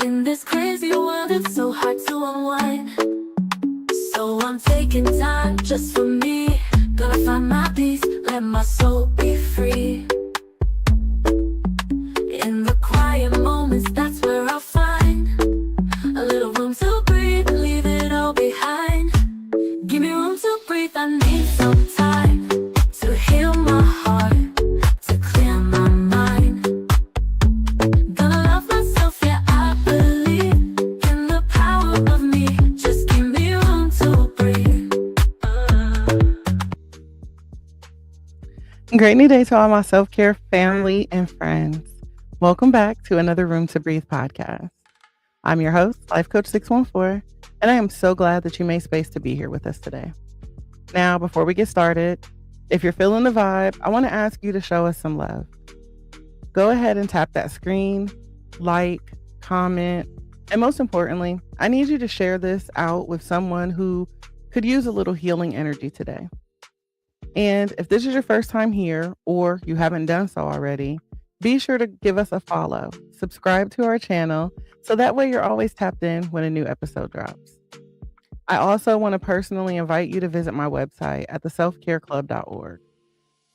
In this crazy world, it's so hard to unwind. So I'm taking time just for me. Gonna find my peace, let my soul be free. In the quiet moments, that's where I'll find a little room to breathe, leave it all behind. Give me room to breathe, I need some time to heal my heart, to clear my mind. Gonna love myself, yeah, I believe in the power of me. Just give me room to breathe. Great new day to all my self-care family and friends. Welcome back to another Room to Breathe podcast. I'm your host, Life Coach 614, and I am so glad that you made space to be here with us today. Now, before we get started, if you're feeling the vibe, I want to ask you to show us some love. Go ahead and tap that screen, like, comment, and most importantly, I need you to share this out with someone who could use a little healing energy today. And if this is your first time here or you haven't done so already, be sure to give us a follow, subscribe to our channel, so that way you're always tapped in when a new episode drops. I also want to personally invite you to visit my website at theselfcareclub.org,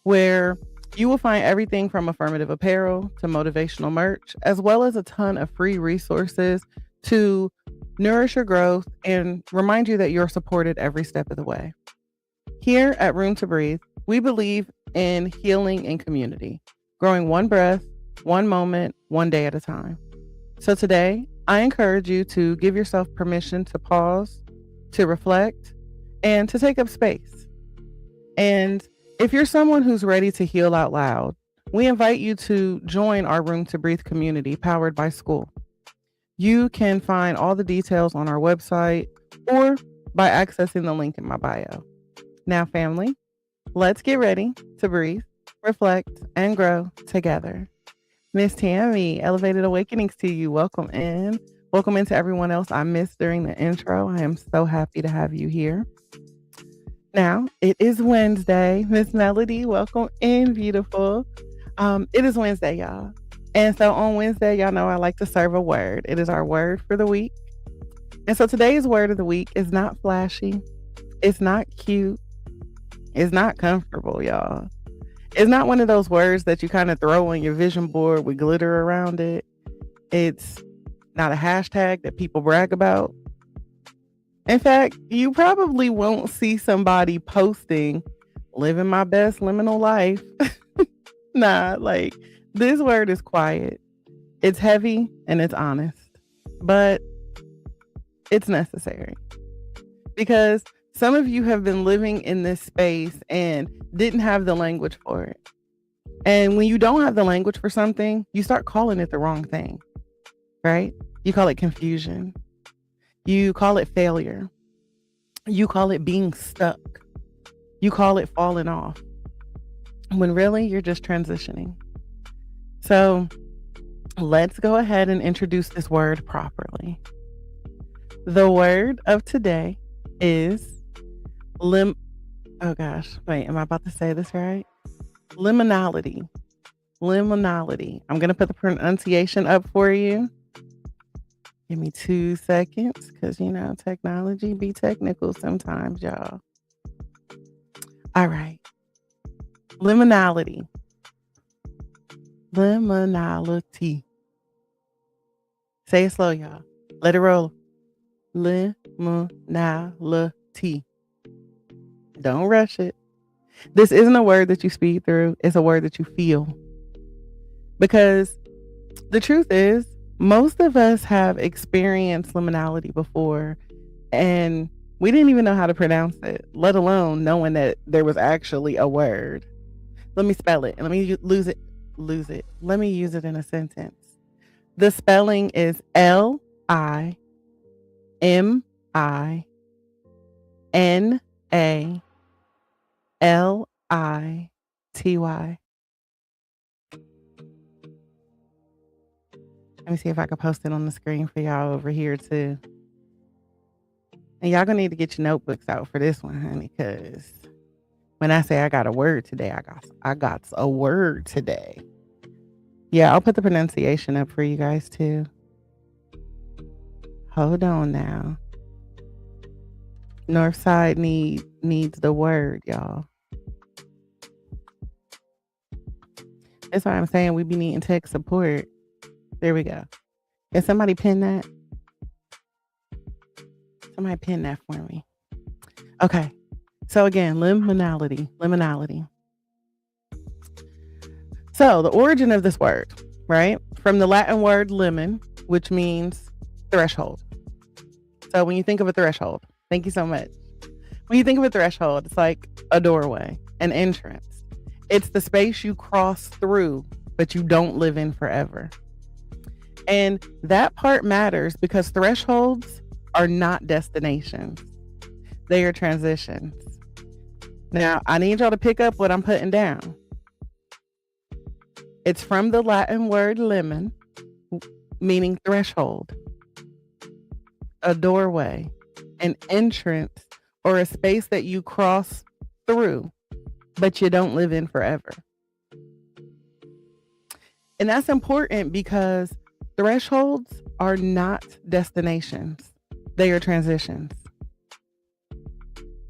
where you will find everything from affirmative apparel to motivational merch, as well as a ton of free resources to nourish your growth and remind you that you're supported every step of the way. Here at Room to Breathe, we believe in healing and community, growing one breath, one moment, one day at a time. So today, I encourage you to give yourself permission to pause, to reflect, and to take up space. And if you're someone who's ready to heal out loud, we invite you to join our Room to Breathe community powered by School. You can find all the details on our website or by accessing the link in my bio. Now, family, let's get ready to breathe, reflect, and grow together. Miss Tammy, Elevated Awakenings to you. Welcome in. Welcome into everyone else I missed during the intro. I am so happy to have you here. Now, it is Wednesday. Miss Melody, welcome in, beautiful. It is Wednesday, y'all. And so on Wednesday, y'all know I like to serve a word. It is our word for the week. And so today's word of the week is not flashy. It's not cute. It's not comfortable, y'all. It's not one of those words that you kind of throw on your vision board with glitter around it. It's not a hashtag that people brag about. In fact, you probably won't see somebody posting, living my best liminal life. Nah, like this word is quiet. It's heavy and it's honest, but it's necessary because some of you have been living in this space and didn't have the language for it. And when you don't have the language for something, you start calling it the wrong thing, right? You call it confusion. You call it failure. You call it being stuck. You call it falling off. When really you're just transitioning. So let's go ahead and introduce this word properly. The word of today is oh gosh, wait, am I about to say this right? Liminality. Liminality. I'm going to put the pronunciation up for you. Give me 2 seconds because, technology be technical sometimes, y'all. All right. Liminality. Liminality. Say it slow, y'all. Let it roll. Liminality. Don't rush it. This isn't a word that you speed through. It's a word that you feel. Because the truth is, most of us have experienced liminality before, and we didn't even know how to pronounce it, let alone knowing that there was actually a word. Let me spell it, and let me lose it. Let me use it in a sentence. The spelling is Liminality. Let me see if I can post it on the screen for y'all over here too. And y'all gonna need to get your notebooks out for this one, honey, because when I say I got a word today, I got a word today. Yeah, I'll put the pronunciation up for you guys too. Hold on now. Northside needs the word, y'all. That's why I'm saying we be needing tech support. There we go. Can somebody pin that? Somebody pin that for me. Okay. So again, liminality. So the origin of this word, right? From the Latin word limen, which means threshold. So when you think of a threshold, thank you so much. When you think of a threshold, it's like a doorway, an entrance. It's the space you cross through, but you don't live in forever. And that part matters because thresholds are not destinations. They are transitions. Now, I need y'all to pick up what I'm putting down. It's from the Latin word limen, meaning threshold, a doorway, an entrance, or a space that you cross through, but you don't live in forever. And that's important because thresholds are not destinations. They are transitions.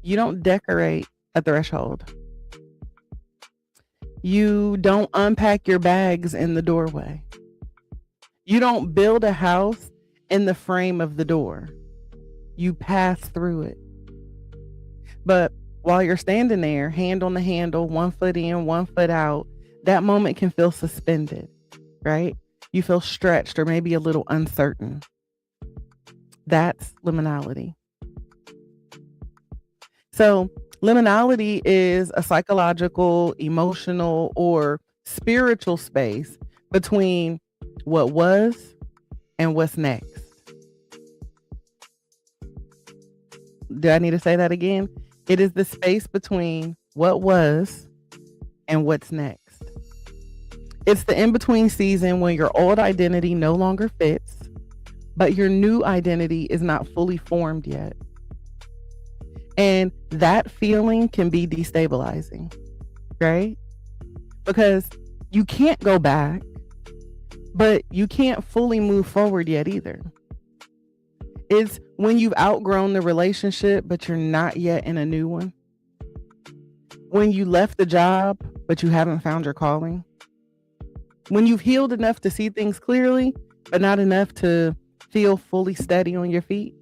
You don't decorate a threshold. You don't unpack your bags in the doorway. You don't build a house in the frame of the door. You pass through it. But while you're standing there, hand on the handle, 1 foot in, 1 foot out, that moment can feel suspended, right? You feel stretched or maybe a little uncertain. That's liminality. So liminality is a psychological, emotional, or spiritual space between what was and what's next. Do I need to say that again? It is the space between what was and what's next. It's the in-between season when your old identity no longer fits, but your new identity is not fully formed yet. And that feeling can be destabilizing, right? Because you can't go back, but you can't fully move forward yet either. It's when you've outgrown the relationship, but you're not yet in a new one. When you left the job, but you haven't found your calling. When you've healed enough to see things clearly, but not enough to feel fully steady on your feet.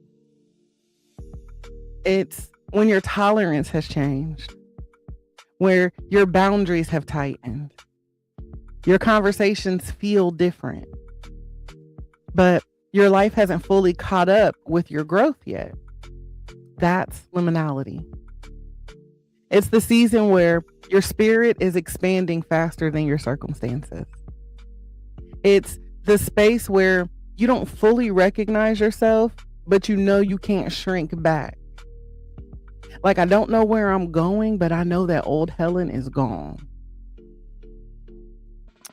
It's when your tolerance has changed, where your boundaries have tightened. Your conversations feel different, but your life hasn't fully caught up with your growth yet. That's liminality. It's the season where your spirit is expanding faster than your circumstances. It's the space where you don't fully recognize yourself, but you know you can't shrink back. Like, I don't know where I'm going, but I know that old Helen is gone.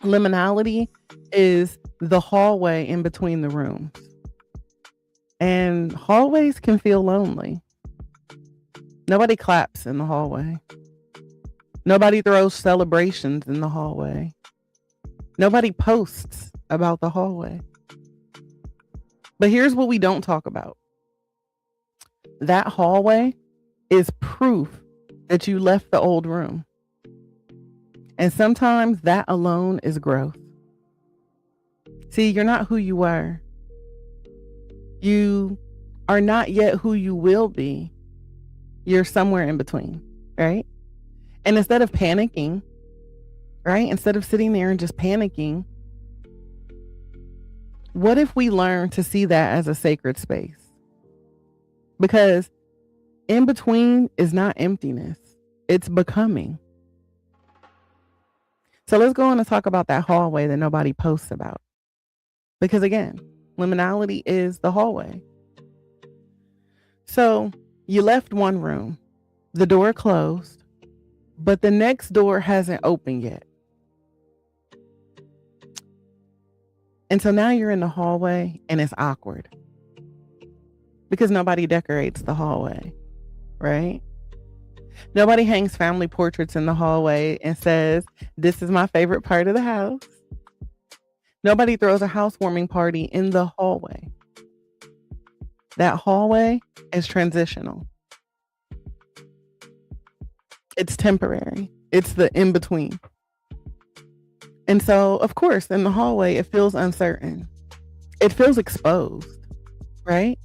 Liminality is the hallway in between the rooms. And hallways can feel lonely. Nobody claps in the hallway. Nobody throws celebrations in the hallway. Nobody posts about the hallway. But here's what we don't talk about. That hallway is proof that you left the old room. And sometimes that alone is growth. See, you're not who you were. You are not yet who you will be. You're somewhere in between, right? And instead of panicking, right? Instead of sitting there and just panicking, what if we learn to see that as a sacred space? Because in between is not emptiness, it's becoming. So let's go on and talk about that hallway that nobody posts about. Because again, liminality is the hallway. So you left one room, the door closed, but the next door hasn't opened yet. And so now you're in the hallway and it's awkward because nobody decorates the hallway, right? Nobody hangs family portraits in the hallway and says, this is my favorite part of the house. Nobody throws a housewarming party in the hallway. That hallway is transitional. It's temporary. It's the in between. And so, of course, in the hallway, it feels uncertain. It feels exposed, right?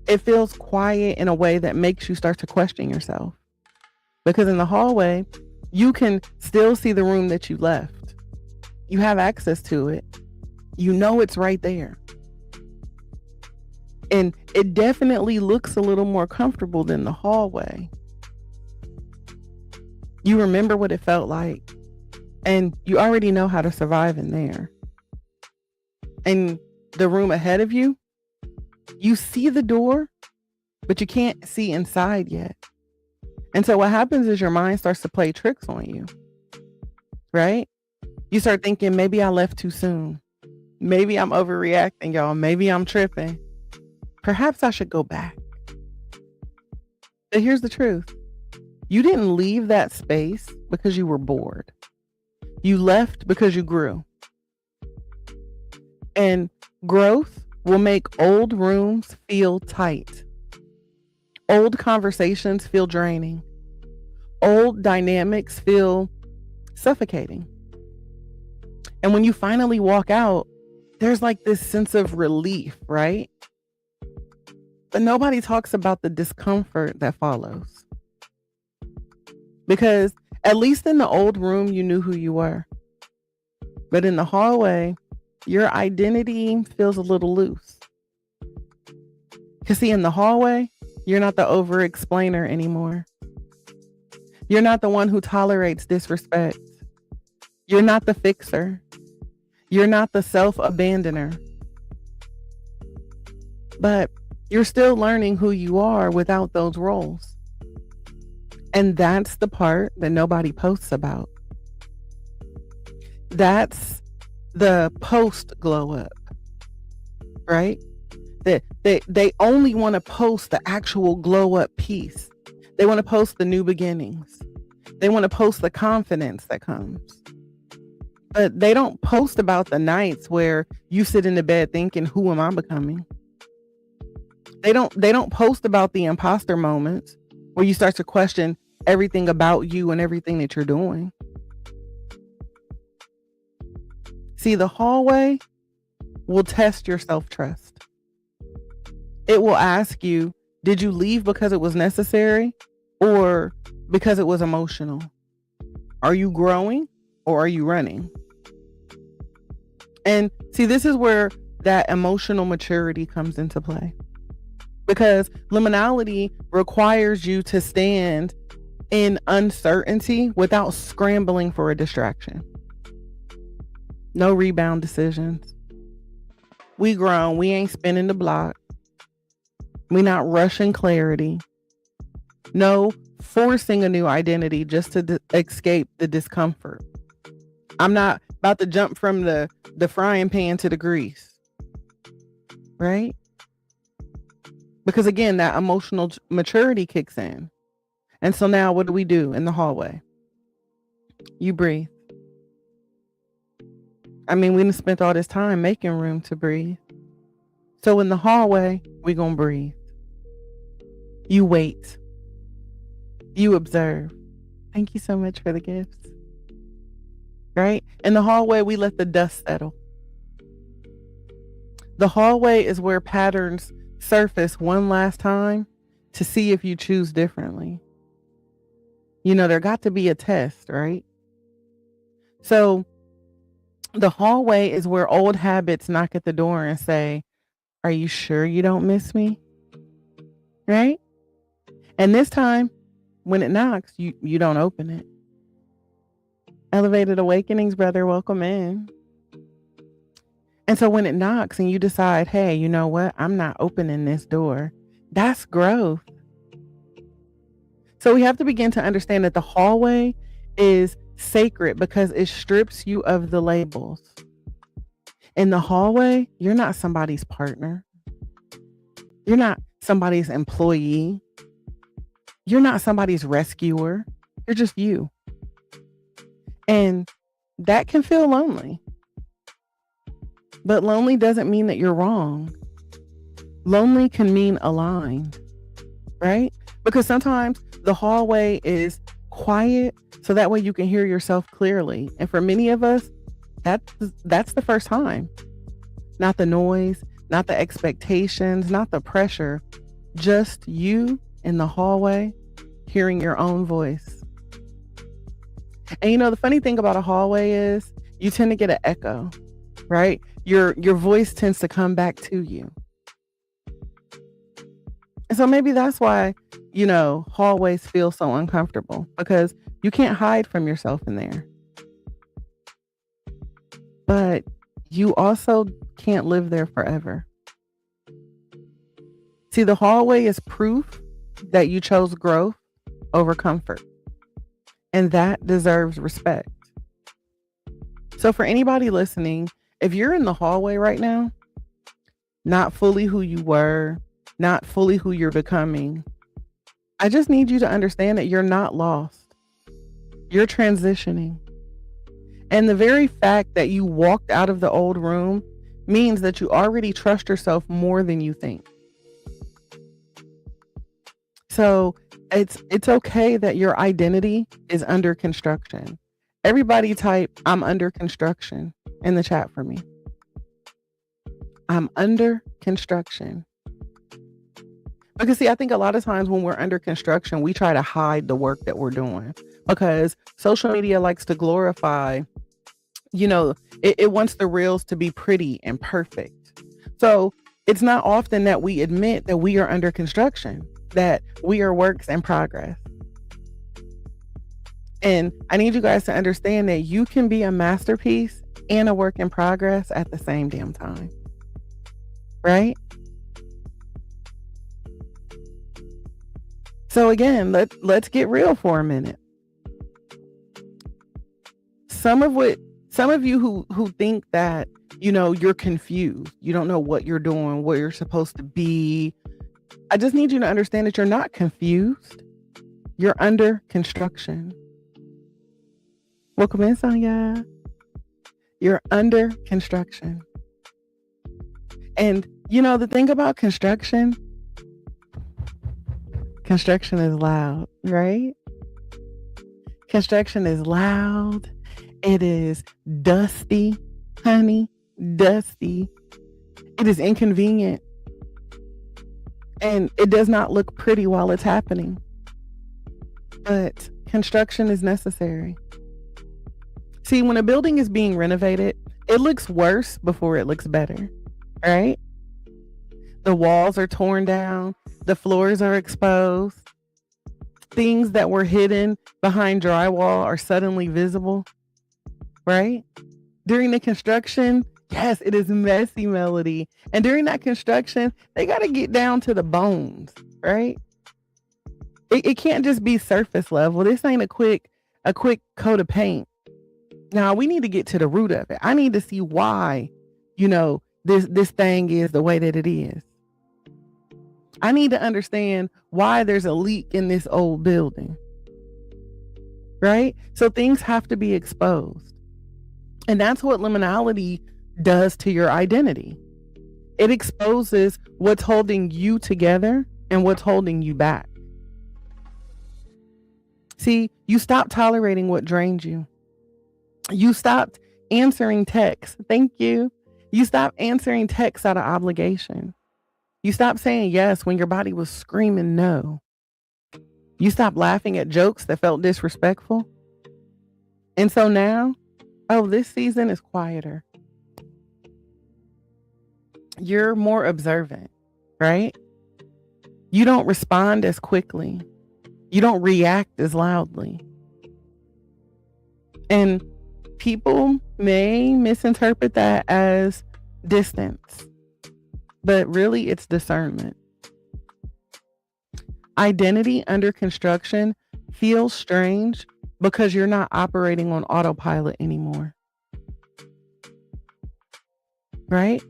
It feels quiet in a way that makes you start to question yourself. Because in the hallway, you can still see the room that you left. You have access to it. You know it's right there. And it definitely looks a little more comfortable than the hallway. You remember what it felt like. And you already know how to survive in there. And the room ahead of you, you see the door, but you can't see inside yet. And so what happens is your mind starts to play tricks on you, right? You start thinking, maybe I left too soon. Maybe I'm overreacting, y'all. Maybe I'm tripping. Perhaps I should go back. But here's the truth. You didn't leave that space because you were bored. You left because you grew. And growth will make old rooms feel tight. Old conversations feel draining. Old dynamics feel suffocating. And when you finally walk out, there's like this sense of relief, right? But nobody talks about the discomfort that follows. Because at least in the old room, you knew who you were. But in the hallway, your identity feels a little loose. Because see, in the hallway, you're not the over-explainer anymore. You're not the one who tolerates disrespect. You're not the fixer. You're not the self-abandoner. But you're still learning who you are without those roles. And that's the part that nobody posts about. That's the post glow up, right? That they only want to post the actual glow up piece. They want to post the new beginnings. They want to post the confidence that comes. But they don't post about the nights where you sit in the bed thinking, who am I becoming? They don't post about the imposter moments where you start to question everything about you and everything that you're doing. See, the hallway will test your self-trust. It will ask you, did you leave because it was necessary or because it was emotional? Are you growing or are you running? And see, this is where that emotional maturity comes into play. Because liminality requires you to stand in uncertainty without scrambling for a distraction. No rebound decisions. We grown. We ain't spinning the block. We not rushing clarity. No forcing a new identity just to escape the discomfort. I'm not about to jump from the frying pan to the grease. Right? Because again, that emotional maturity kicks in. And so now what do we do in the hallway? You breathe. I mean, we done spent all this time making room to breathe. So in the hallway, we gonna breathe. You wait. You observe. Thank you so much for the gifts. Right? In the hallway, we let the dust settle. The hallway is where patterns surface one last time to see if you choose differently. You know, there got to be a test, right? So the hallway is where old habits knock at the door and say, are you sure you don't miss me? Right? And this time, when it knocks, you don't open it. Elevated Awakenings, brother, welcome in. And so when it knocks and you decide, hey, you know what? I'm not opening this door. That's growth. So we have to begin to understand that the hallway is sacred because it strips you of the labels. In the hallway, you're not somebody's partner. You're not somebody's employee. You're not somebody's rescuer. You're just you. And that can feel lonely. But lonely doesn't mean that you're wrong. Lonely can mean aligned, right? Because sometimes the hallway is quiet so that way you can hear yourself clearly. And for many of us, that's the first time. Not the noise, not the expectations, not the pressure, just you in the hallway hearing your own voice. And the funny thing about a hallway is you tend to get an echo, right? Your voice tends to come back to you. And so maybe that's why, hallways feel so uncomfortable, because you can't hide from yourself in there. But you also can't live there forever. See, the hallway is proof that you chose growth over comfort. And that deserves respect. So for anybody listening, if you're in the hallway right now, not fully who you were, not fully who you're becoming, I just need you to understand that you're not lost. You're transitioning. And the very fact that you walked out of the old room means that you already trust yourself more than you think. So it's okay that your identity is under construction. Everybody type, I'm under construction in the chat for me. I'm under construction. Because see, I think a lot of times when we're under construction, we try to hide the work that we're doing because social media likes to glorify, it wants the reels to be pretty and perfect. So it's not often that we admit that we are under construction, that we are works in progress. And I need you guys to understand that you can be a masterpiece and a work in progress at the same damn time. Right? So again, let's get real for a minute. Some of you who think that, you're confused, you don't know what you're doing, what you're supposed to be. I just need you to understand that you're not confused. You're under construction. Welcome in, Sonia. You're under construction. And the thing about construction is loud, right? Construction is loud. It is dusty, honey, dusty. It is inconvenient. And it does not look pretty while it's happening. But construction is necessary. See, when a building is being renovated, it looks worse before it looks better, right? The walls are torn down. The floors are exposed. Things that were hidden behind drywall are suddenly visible, right? During the construction, yes, it is messy, Melody. And during that construction, they got to get down to the bones, right? It can't just be surface level. This ain't a quick coat of paint. Now, we need to get to the root of it. I need to see why, this thing is the way that it is. I need to understand why there's a leak in this old building, right? So things have to be exposed. And that's what liminality does to your identity. It exposes what's holding you together and what's holding you back. See, you stop tolerating what drains you. You stopped answering texts. Thank you. You stopped answering texts out of obligation. You stopped saying yes when your body was screaming no. You stopped laughing at jokes that felt disrespectful. And so now, this season is quieter. You're more observant, right? You don't respond as quickly. You don't react as loudly. And people may misinterpret that as distance. But really, it's discernment. Identity under construction feels strange because you're not operating on autopilot anymore. Right?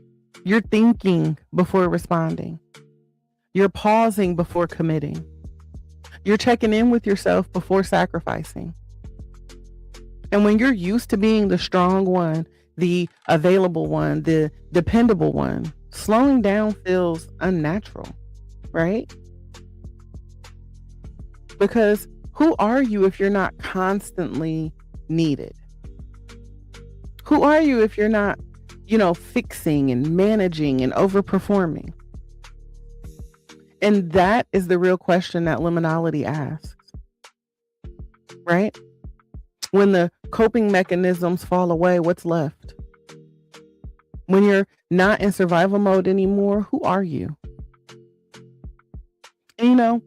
You're thinking before responding. You're pausing before committing. You're checking in with yourself before sacrificing. And when you're used to being the strong one, the available one, the dependable one, slowing down feels unnatural, right? Because who are you if you're not constantly needed? Who are you if you're not, fixing and managing and overperforming? And that is the real question that Liminality asks, right? When the coping mechanisms fall away, what's left? When you're not in survival mode anymore, who are you? And,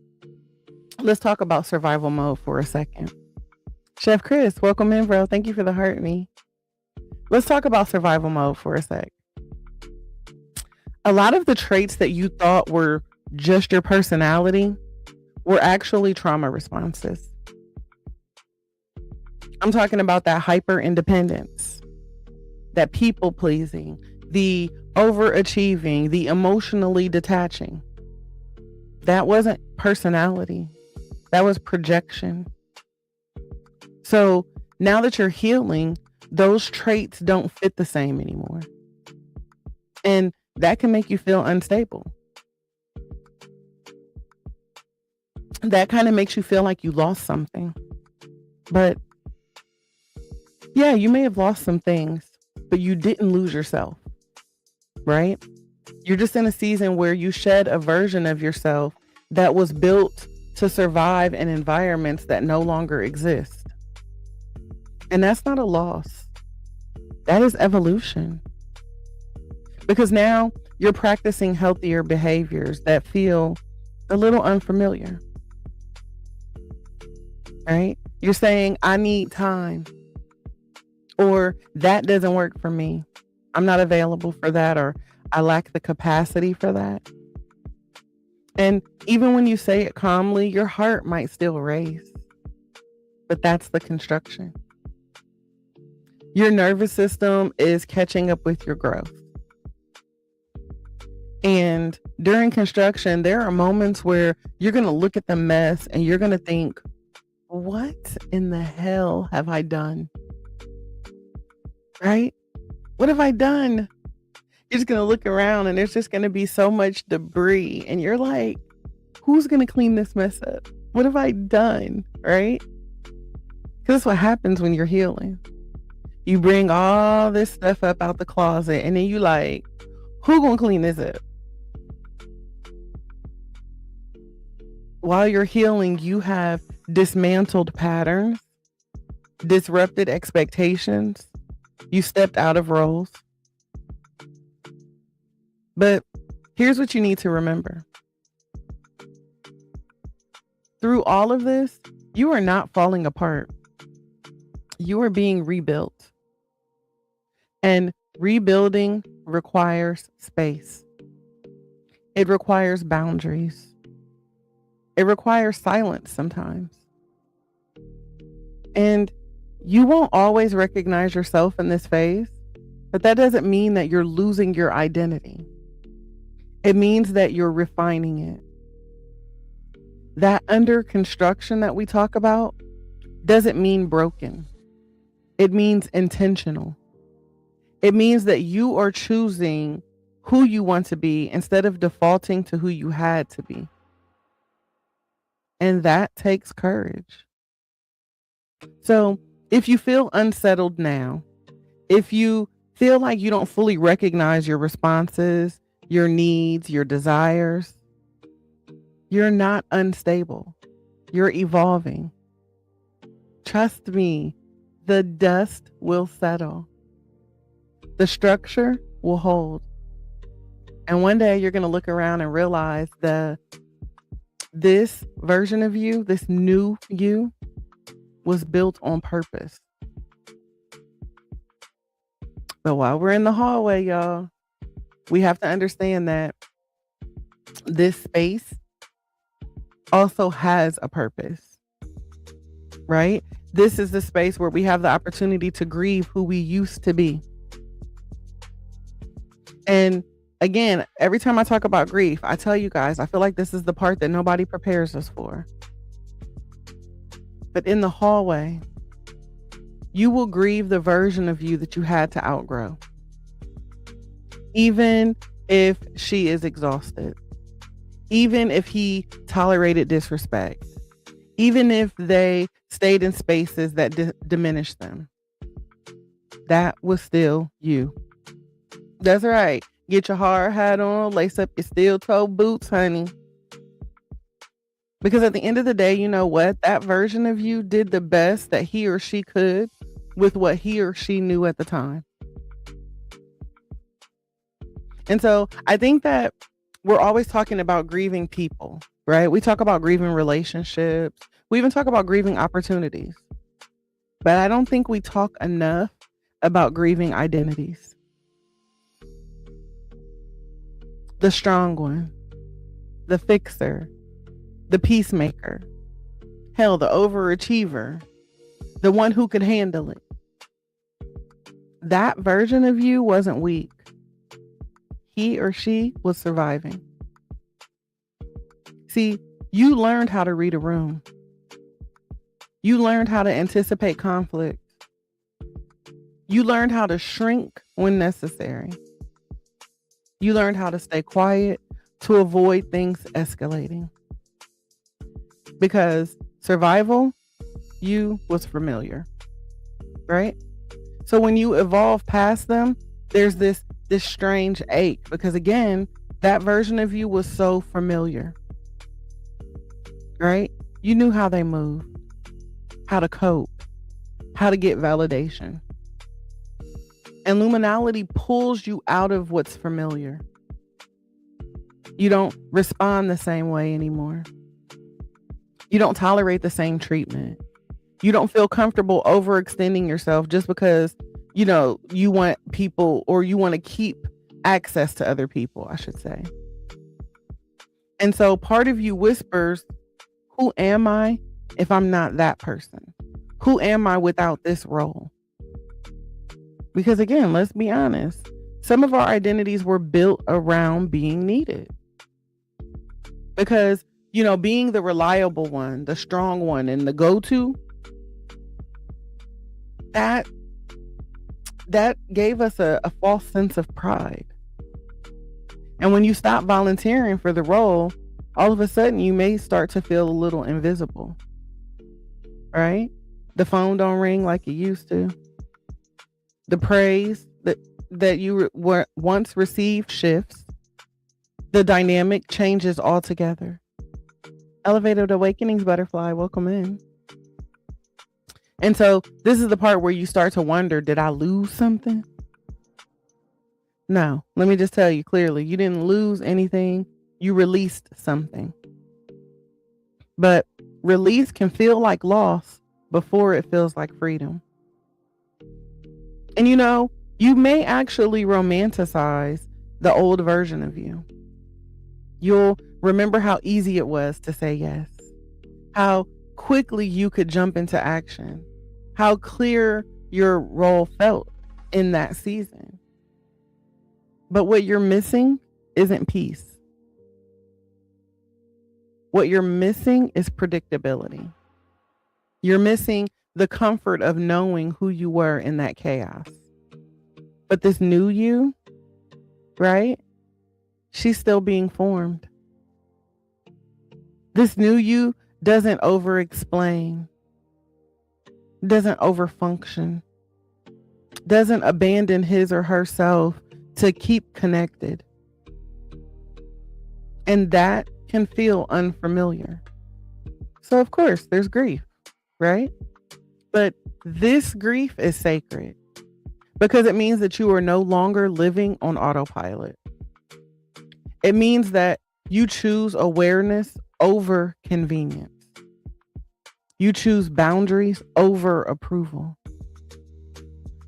let's talk about survival mode for a second. Chef Chris, welcome in, bro. Thank you for the heart me. Let's talk about survival mode for a sec. A lot of the traits that you thought were just your personality were actually trauma responses. I'm talking about that hyper independence, that people pleasing, the overachieving, the emotionally detaching. That wasn't personality. That was projection. So now that you're healing, those traits don't fit the same anymore. And that can make you feel unstable. That kind of makes you feel like you lost something. But yeah, you may have lost some things, but you didn't lose yourself, right? You're just in a season where you shed a version of yourself that was built to survive in environments that no longer exist. And that's not a loss. That is evolution. Because now you're practicing healthier behaviors that feel a little unfamiliar, right? You're saying, I need time, or that doesn't work for me. I'm not available for that, or I lack the capacity for that. And even when you say it calmly, your heart might still race, but that's the construction. Your nervous system is catching up with your growth. And during construction, there are moments where you're going to look at the mess and you're going to think, what in the hell have I done? Right? What have I done? You're just going to look around and there's just going to be so much debris. And you're like, who's going to clean this mess up? What have I done? Right? Because that's what happens when you're healing. You bring all this stuff up out the closet and then you like, who going to clean this up? While you're healing, you have dismantled patterns, disrupted expectations. You stepped out of roles. But here's what you need to remember. Through all of this, you are not falling apart. You are being rebuilt. And rebuilding requires space. It requires boundaries. It requires silence sometimes. And you won't always recognize yourself in this phase, but that doesn't mean that you're losing your identity. It means that you're refining it. That under construction that we talk about doesn't mean broken. It means intentional. It means that you are choosing who you want to be instead of defaulting to who you had to be. And that takes courage. So if you feel unsettled now, if you feel like you don't fully recognize your responses, your needs, your desires, you're not unstable. You're evolving. Trust me, the dust will settle. The structure will hold. And one day you're going to look around and realize this version of you, this new you, was built on purpose. But while we're in the hallway, y'all, we have to understand that this space also has a purpose, right? This is the space where we have the opportunity to grieve who we used to be. And again, every time I talk about grief, I tell you guys, I feel like this is the part that nobody prepares us for. But in the hallway, you will grieve the version of you that you had to outgrow. Even if she is exhausted, even if he tolerated disrespect, even if they stayed in spaces that diminished them. That was still you. That's right. Get your hard hat on, lace up your steel toe boots, honey. Because at the end of the day, you know what? That version of you did the best that he or she could with what he or she knew at the time. And so I think that we're always talking about grieving people, right? We talk about grieving relationships. We even talk about grieving opportunities. But I don't think we talk enough about grieving identities. The strong one, the fixer, the peacemaker, hell, the overachiever, the one who could handle it. That version of you wasn't weak. He or she was surviving. See, you learned how to read a room. You learned how to anticipate conflict. You learned how to shrink when necessary. You learned how to stay quiet to avoid things escalating. Because survival, you was familiar, right? So when you evolve past them, there's this strange ache because again, that version of you was so familiar, right? You knew how they moved, how to cope, how to get validation. And liminality pulls you out of what's familiar. You don't respond the same way anymore. You don't tolerate the same treatment. You don't feel comfortable overextending yourself just because, you know, you want people or you want to keep access to other people, I should say. And so part of you whispers, who am I if I'm not that person? Who am I without this role? Because again, let's be honest, some of our identities were built around being needed. Because, you know, being the reliable one, the strong one, and the go-to, that gave us a false sense of pride. And when you stop volunteering for the role, all of a sudden you may start to feel a little invisible, right? The phone don't ring like it used to. The praise that you once received shifts. The dynamic changes altogether. Elevated Awakenings Butterfly, welcome in. And so this is the part where you start to wonder, did I lose something? No, let me just tell you clearly, you didn't lose anything. You released something. But release can feel like loss before it feels like freedom. And you know, you may actually romanticize the old version of you. You'll remember how easy it was to say yes, how quickly you could jump into action, how clear your role felt in that season. But what you're missing isn't peace. What you're missing is predictability. You're missing the comfort of knowing who you were in that chaos. But this new you, right? She's still being formed. This new you doesn't over-explain, doesn't over-function, doesn't abandon his or herself to keep connected. And that can feel unfamiliar. So of course, there's grief, right? But this grief is sacred because it means that you are no longer living on autopilot. It means that you choose awareness over convenience. You choose boundaries over approval.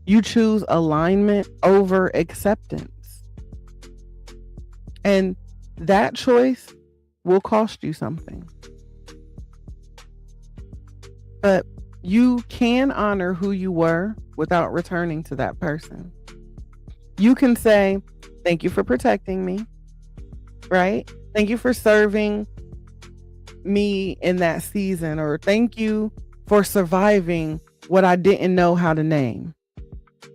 You choose alignment over acceptance. And that choice will cost you something. But you can honor who you were without returning to that person. You can say, thank you for protecting me, right? Thank you for serving me in that season, or thank you for surviving what I didn't know how to name.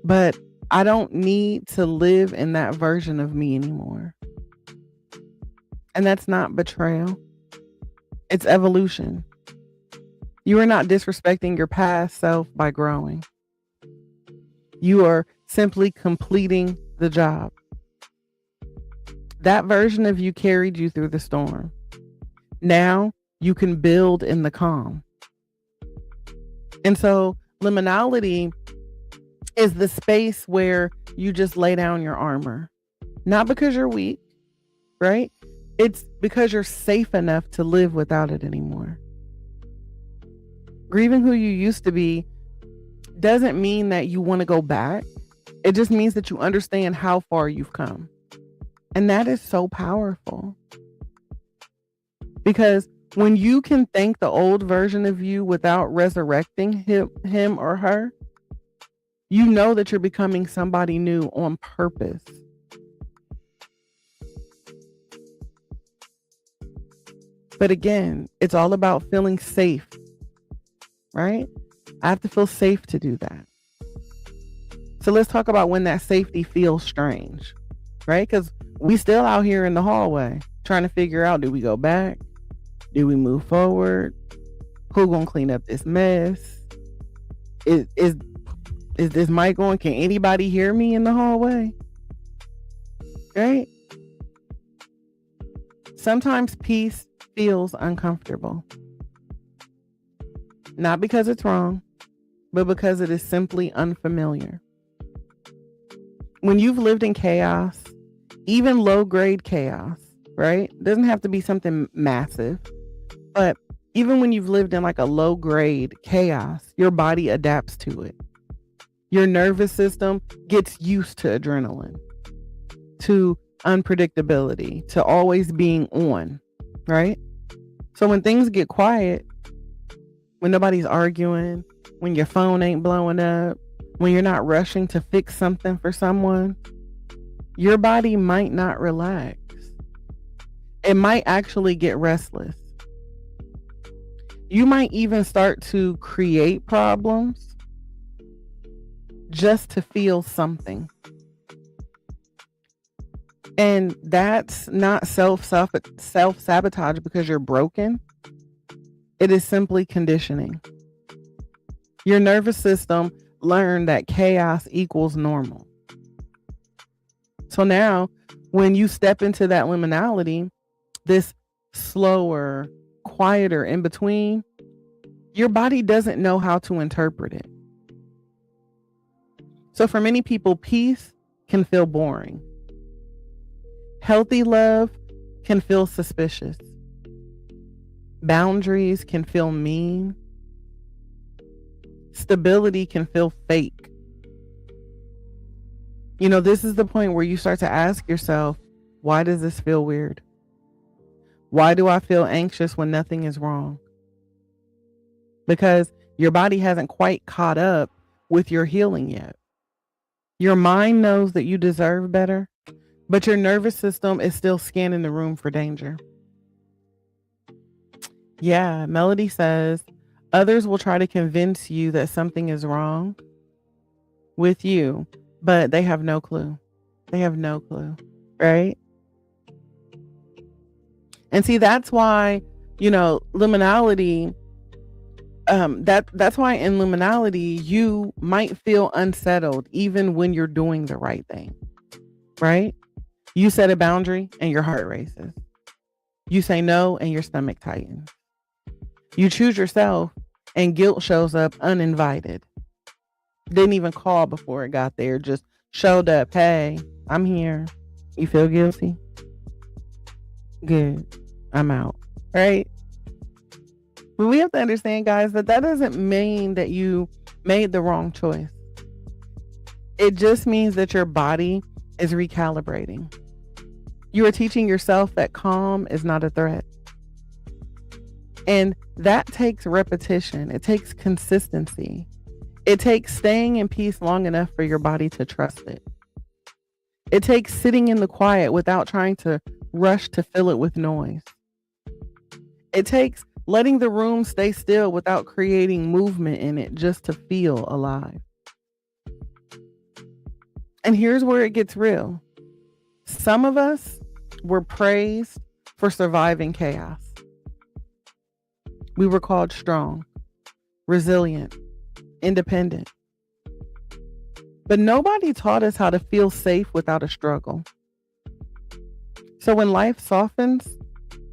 But I don't need to live in that version of me anymore. And that's not betrayal. It's evolution. You are not disrespecting your past self by growing. You are simply completing the job. That version of you carried you through the storm. Now you can build in the calm. And so liminality is the space where you just lay down your armor. Not because you're weak, right? It's because you're safe enough to live without it anymore. Grieving who you used to be doesn't mean that you want to go back. It just means that you understand how far you've come. And that is so powerful. Because when you can thank the old version of you without resurrecting him or her, you know that you're becoming somebody new on purpose. But again, it's all about feeling safe, right? I have to feel safe to do that. So let's talk about when that safety feels strange, right? Because we still out here in the hallway trying to figure out, do we go back? Do we move forward? Who gonna clean up this mess? Is this mic on? Can anybody hear me in the hallway? Right? Sometimes peace feels uncomfortable. Not because it's wrong, but because it is simply unfamiliar. When you've lived in chaos, even low-grade chaos, right? It doesn't have to be something massive, but even when you've lived in like a low-grade chaos, your body adapts to it. Your nervous system gets used to adrenaline, to unpredictability, to always being on, right? So when things get quiet, when nobody's arguing, when your phone ain't blowing up, when you're not rushing to fix something for someone, your body might not relax. It might actually get restless. You might even start to create problems just to feel something. And that's not self-sabotage because you're broken. It is simply conditioning. Your nervous system learned that chaos equals normal. So now when you step into that liminality, this slower, quieter in between, your body doesn't know how to interpret it. So for many people, peace can feel boring. Healthy love can feel suspicious. Boundaries can feel mean. Stability can feel fake. You know, this is the point where you start to ask yourself, why does this feel weird? Why do I feel anxious when nothing is wrong? Because your body hasn't quite caught up with your healing yet. Your mind knows that you deserve better, but your nervous system is still scanning the room for danger. Yeah, Melody says, others will try to convince you that something is wrong with you, but they have no clue. They have no clue, right? And see, that's why, you know, liminality, that's why in liminality, you might feel unsettled even when you're doing the right thing, right? You set a boundary and your heart races. You say no and your stomach tightens. You choose yourself and guilt shows up uninvited. Didn't even call before it got there, just showed up. Hey, I'm here. You feel guilty? Good. I'm out. Right? But we have to understand, guys, that doesn't mean that you made the wrong choice. It just means that your body is recalibrating. You are teaching yourself that calm is not a threat. And that takes repetition. It takes consistency. It takes staying in peace long enough for your body to trust it. It takes sitting in the quiet without trying to rush to fill it with noise. It takes letting the room stay still without creating movement in it just to feel alive. And here's where it gets real. Some of us were praised for surviving chaos. We were called strong, resilient, independent. But nobody taught us how to feel safe without a struggle. So when life softens,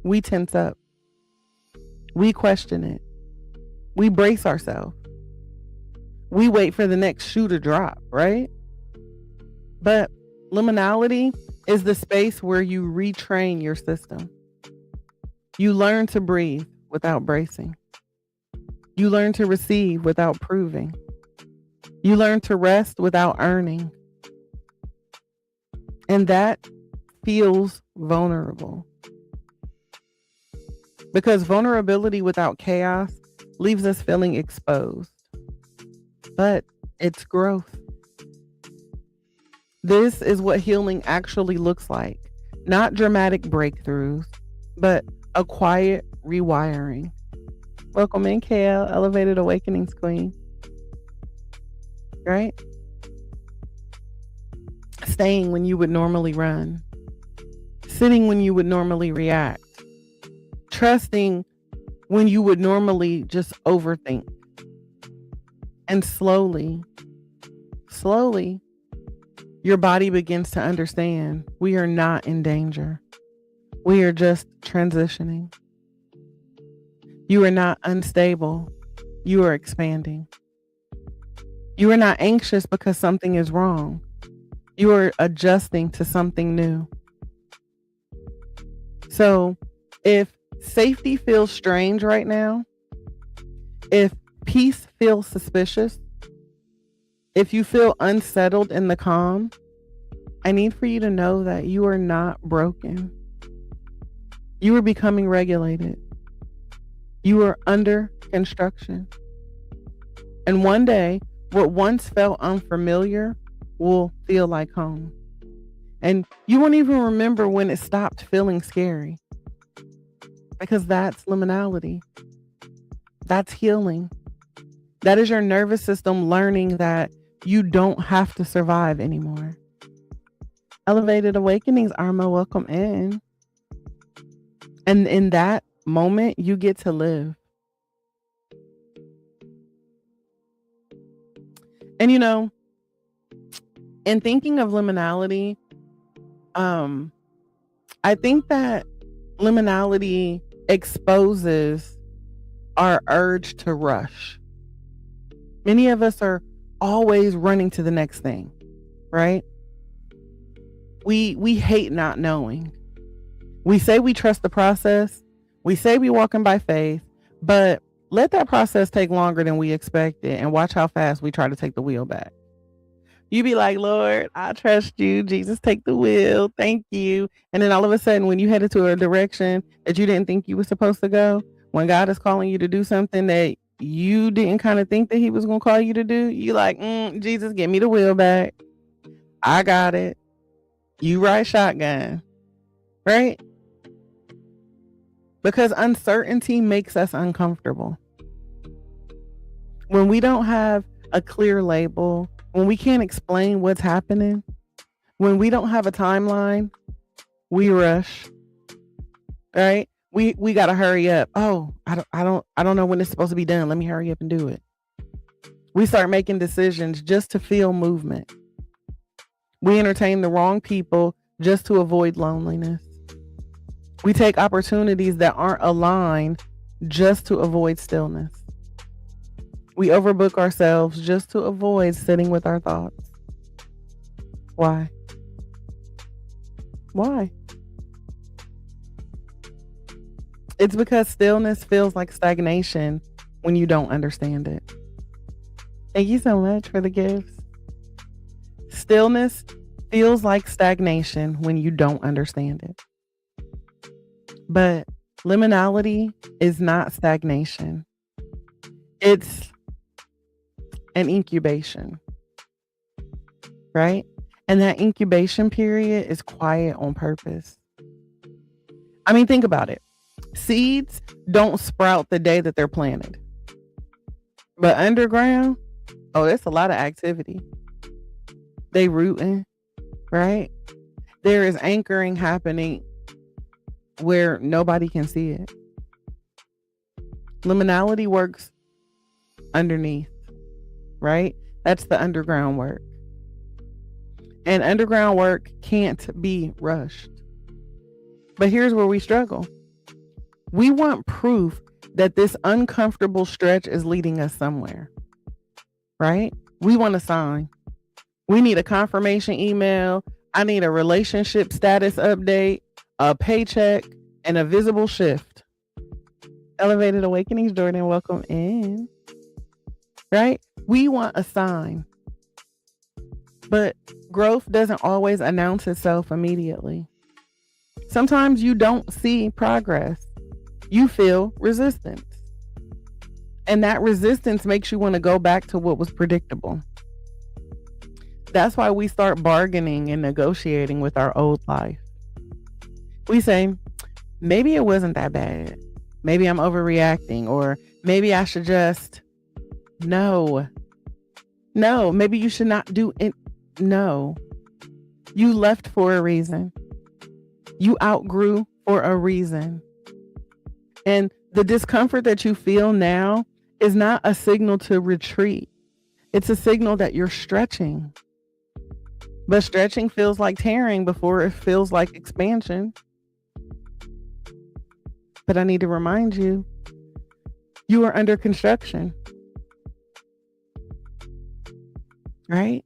we tense up. We question it. We brace ourselves. We wait for the next shoe to drop, right? But liminality is the space where you retrain your system. You learn to breathe without bracing. You learn to receive without proving. You learn to rest without earning. And that feels vulnerable. Because vulnerability without chaos leaves us feeling exposed. But it's growth. This is what healing actually looks like. Not dramatic breakthroughs, but a quiet rewiring. Welcome in, KL, Elevated Awakenings Queen. Right? Staying when you would normally run. Sitting when you would normally react. Trusting when you would normally just overthink. And slowly, your body begins to understand we are not in danger. We are just transitioning. You are not unstable. You are expanding. You are not anxious because something is wrong. You are adjusting to something new. So if safety feels strange right now, if peace feels suspicious, if you feel unsettled in the calm, I need for you to know that you are not broken. You are becoming regulated. You are under construction. And one day, what once felt unfamiliar will feel like home. And you won't even remember when it stopped feeling scary. Because that's liminality. That's healing. That is your nervous system learning that you don't have to survive anymore. Elevated Awakenings, Arma, welcome in. And in that moment, you get to live. And you know, in thinking of liminality, I think that liminality exposes our urge to rush. Many of us are always running to the next thing, right? We hate not knowing. We say we trust the process. We say we walking by faith, but let that process take longer than we expected and watch how fast we try to take the wheel back. You be like, Lord, I trust you. Jesus, take the wheel. Thank you. And then all of a sudden, when you headed to a direction that you didn't think you were supposed to go, when God is calling you to do something that you didn't kind of think that he was going to call you to do, you like, Jesus, give me the wheel back. I got it. You ride shotgun, right? Because uncertainty makes us uncomfortable. When we don't have a clear label, when we can't explain what's happening, when we don't have a timeline, we rush, right? We got to hurry up. Oh, I don't know when it's supposed to be done. Let me hurry up and do it. We start making decisions just to feel movement. We entertain the wrong people just to avoid loneliness. We take opportunities that aren't aligned just to avoid stillness. We overbook ourselves just to avoid sitting with our thoughts. Why? Why? It's because stillness feels like stagnation when you don't understand it. Thank you so much for the gifts. Stillness feels like stagnation when you don't understand it. But liminality is not stagnation. It's an incubation, right? And that incubation period is quiet on purpose. I mean, think about it. Seeds don't sprout the day that they're planted. But underground, oh, there's a lot of activity. They rooting, right? There is anchoring happening where nobody can see it. Liminality works underneath, right? That's the underground work. And underground work can't be rushed. But here's where we struggle. We want proof that this uncomfortable stretch is leading us somewhere, right? We want a sign. We need a confirmation email. I need a relationship status update, a paycheck, and a visible shift. Elevated Awakenings, Jordan, welcome in. Right? We want a sign. But growth doesn't always announce itself immediately. Sometimes you don't see progress. You feel resistance. And that resistance makes you want to go back to what was predictable. That's why we start bargaining and negotiating with our old life. We say, maybe it wasn't that bad. Maybe I'm overreacting, or maybe I should just, no, maybe you should not do it. No, you left for a reason. You outgrew for a reason. And the discomfort that you feel now is not a signal to retreat. It's a signal that you're stretching. But stretching feels like tearing before it feels like expansion. But I need to remind you, you are under construction. Right?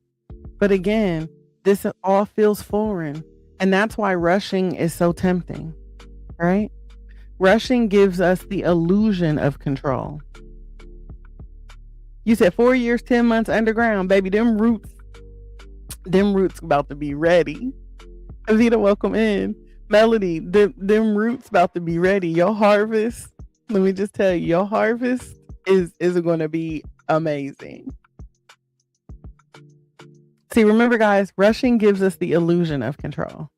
But again, this all feels foreign. And that's why rushing is so tempting. Right? Rushing gives us the illusion of control. You said 4 years, 10 months underground, baby. Them roots about to be ready. Avita, welcome in. Melody, them roots about to be ready. Your harvest, let me just tell you, your harvest is going to be amazing. See, remember guys, rushing gives us the illusion of control.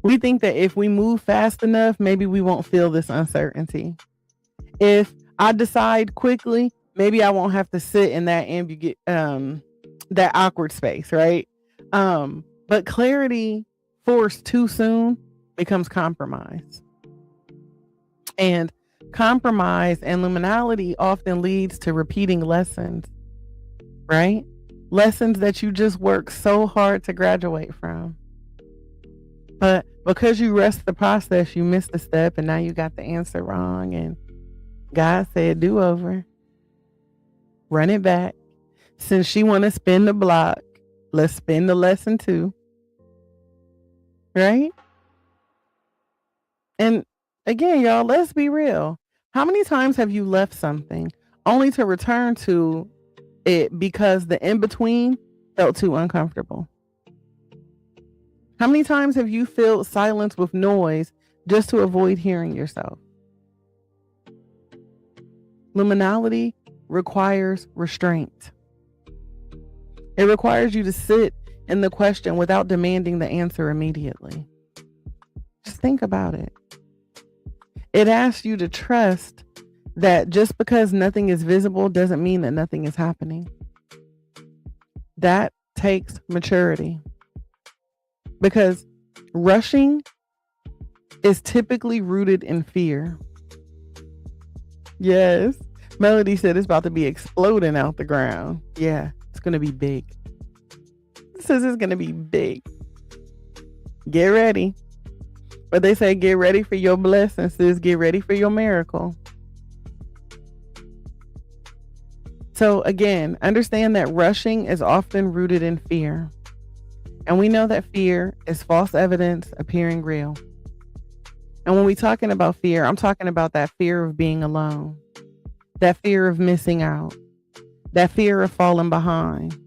We think that if we move fast enough, maybe we won't feel this uncertainty. If I decide quickly, maybe I won't have to sit in that that awkward space, right? But clarity forced too soon becomes compromise. And compromise and liminality often leads to repeating lessons, right? Lessons that you just work so hard to graduate from. But because you rushed the process, you missed a step and now you got the answer wrong. And God said, do over. Run it back. Since she want to spin the block, let's spin the lesson too. Right? And again, y'all, let's be real. How many times have you left something only to return to it because the in-between felt too uncomfortable? How many times have you filled silence with noise just to avoid hearing yourself? Liminality requires restraint. It requires you to sit in the question without demanding the answer immediately. Just think about it. It asks you to trust that just because nothing is visible doesn't mean that nothing is happening. That takes maturity. Because rushing is typically rooted in fear. Yes. Melody said it's about to be exploding out the ground. Yeah, it's going to be big. It says it's going to be big. Get ready. But they say get ready for your blessing, sis. Get ready for your miracle. So again, understand that rushing is often rooted in fear. And we know that fear is false evidence appearing real. And when we're talking about fear, I'm talking about that fear of being alone, that fear of missing out, that fear of falling behind,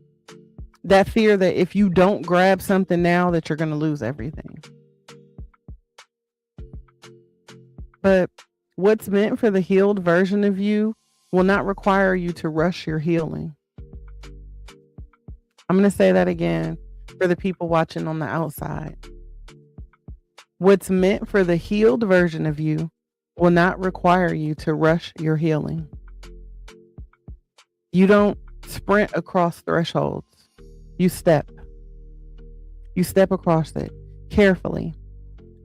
that fear that if you don't grab something now that you're going to lose everything. But what's meant for the healed version of you will not require you to rush your healing. I'm going to say that again for the people watching on the outside. What's meant for the healed version of you will not require you to rush your healing. You don't sprint across thresholds. You step. You step across it carefully,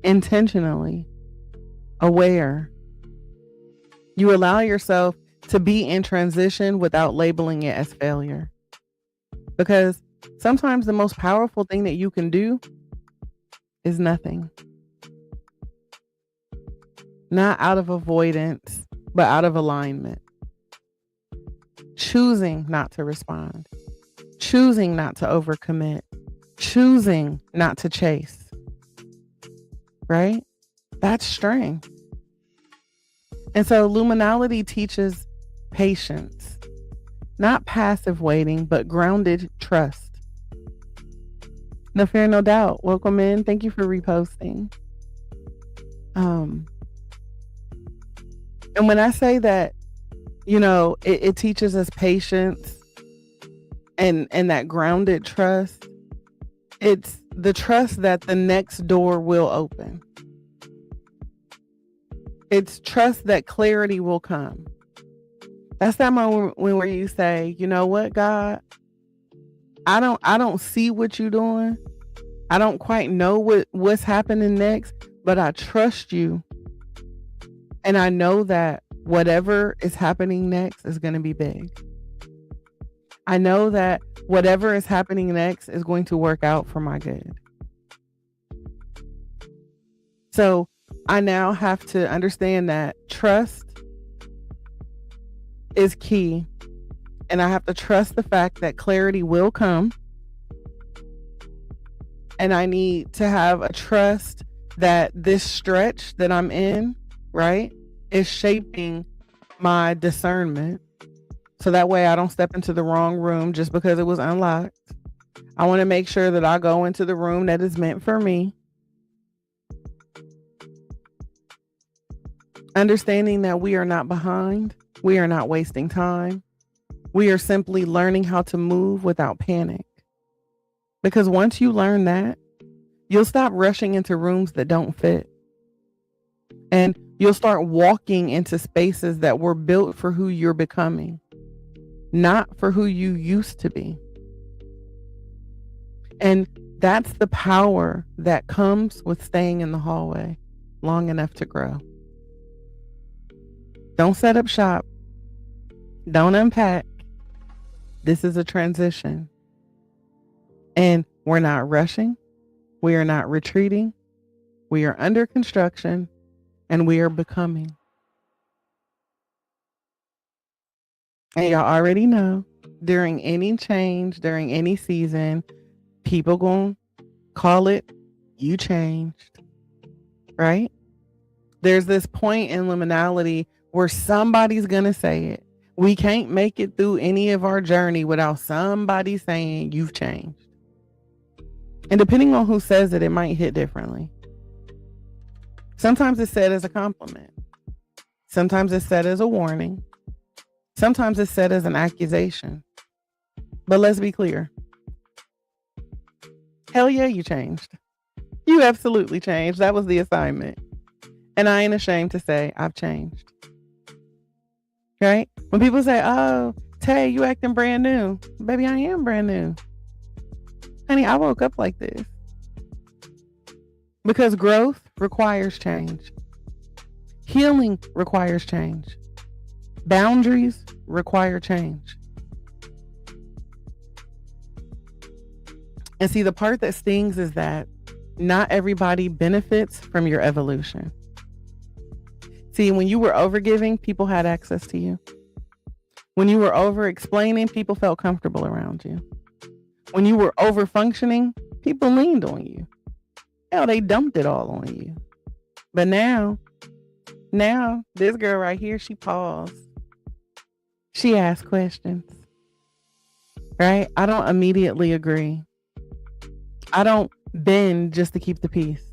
intentionally, aware. You allow yourself to be in transition without labeling it as failure. Because sometimes the most powerful thing that you can do is nothing. Not out of avoidance, but out of alignment. Choosing not to respond. Choosing not to overcommit. Choosing not to chase. Right? That's strength. And so Liminality teaches patience. Not passive waiting, but grounded trust. No fear, no doubt. Welcome in. Thank you for reposting. And when I say that, it teaches us patience and that grounded trust, it's the trust that the next door will open. It's trust that clarity will come. That's that moment where you say, you know what, God, I don't see what you're doing. I don't quite know what's happening next, but I trust you. And I know that whatever is happening next is going to be big. I know that whatever is happening next is going to work out for my good. So I now have to understand that trust is key. And I have to trust the fact that clarity will come. And I need to have a trust that this stretch that I'm in, right, is shaping my discernment. So that way I don't step into the wrong room just because it was unlocked. I want to make sure that I go into the room that is meant for me. Understanding that we are not behind. We are not wasting time. We are simply learning how to move without panic. Because once you learn that, you'll stop rushing into rooms that don't fit. And you'll start walking into spaces that were built for who you're becoming, not for who you used to be. And that's the power that comes with staying in the hallway long enough to grow. Don't set up shop. Don't unpack. This is a transition. And we're not rushing. We are not retreating. We are under construction and we are becoming. And y'all already know, during any change, during any season, people gonna call it, you changed, right? There's this point in liminality where somebody's gonna say it. We can't make it through any of our journey without somebody saying you've changed. And depending on who says it, it might hit differently. Sometimes it's said as a compliment. Sometimes it's said as a warning. Sometimes it's said as an accusation. But let's be clear. Hell yeah, you changed. You absolutely changed. That was the assignment. And I ain't ashamed to say I've changed. Right? When people say, oh, Tay, you acting brand new. Baby, I am brand new. Honey, I woke up like this. Because growth requires change. Healing requires change. Boundaries require change. And see, the part that stings is that not everybody benefits from your evolution. See, when you were overgiving, people had access to you. When you were over explaining, people felt comfortable around you. When you were over functioning, people leaned on you. Hell, they dumped it all on you. But now, this girl right here, she paused. She asked questions. Right? I don't immediately agree. I don't bend just to keep the peace.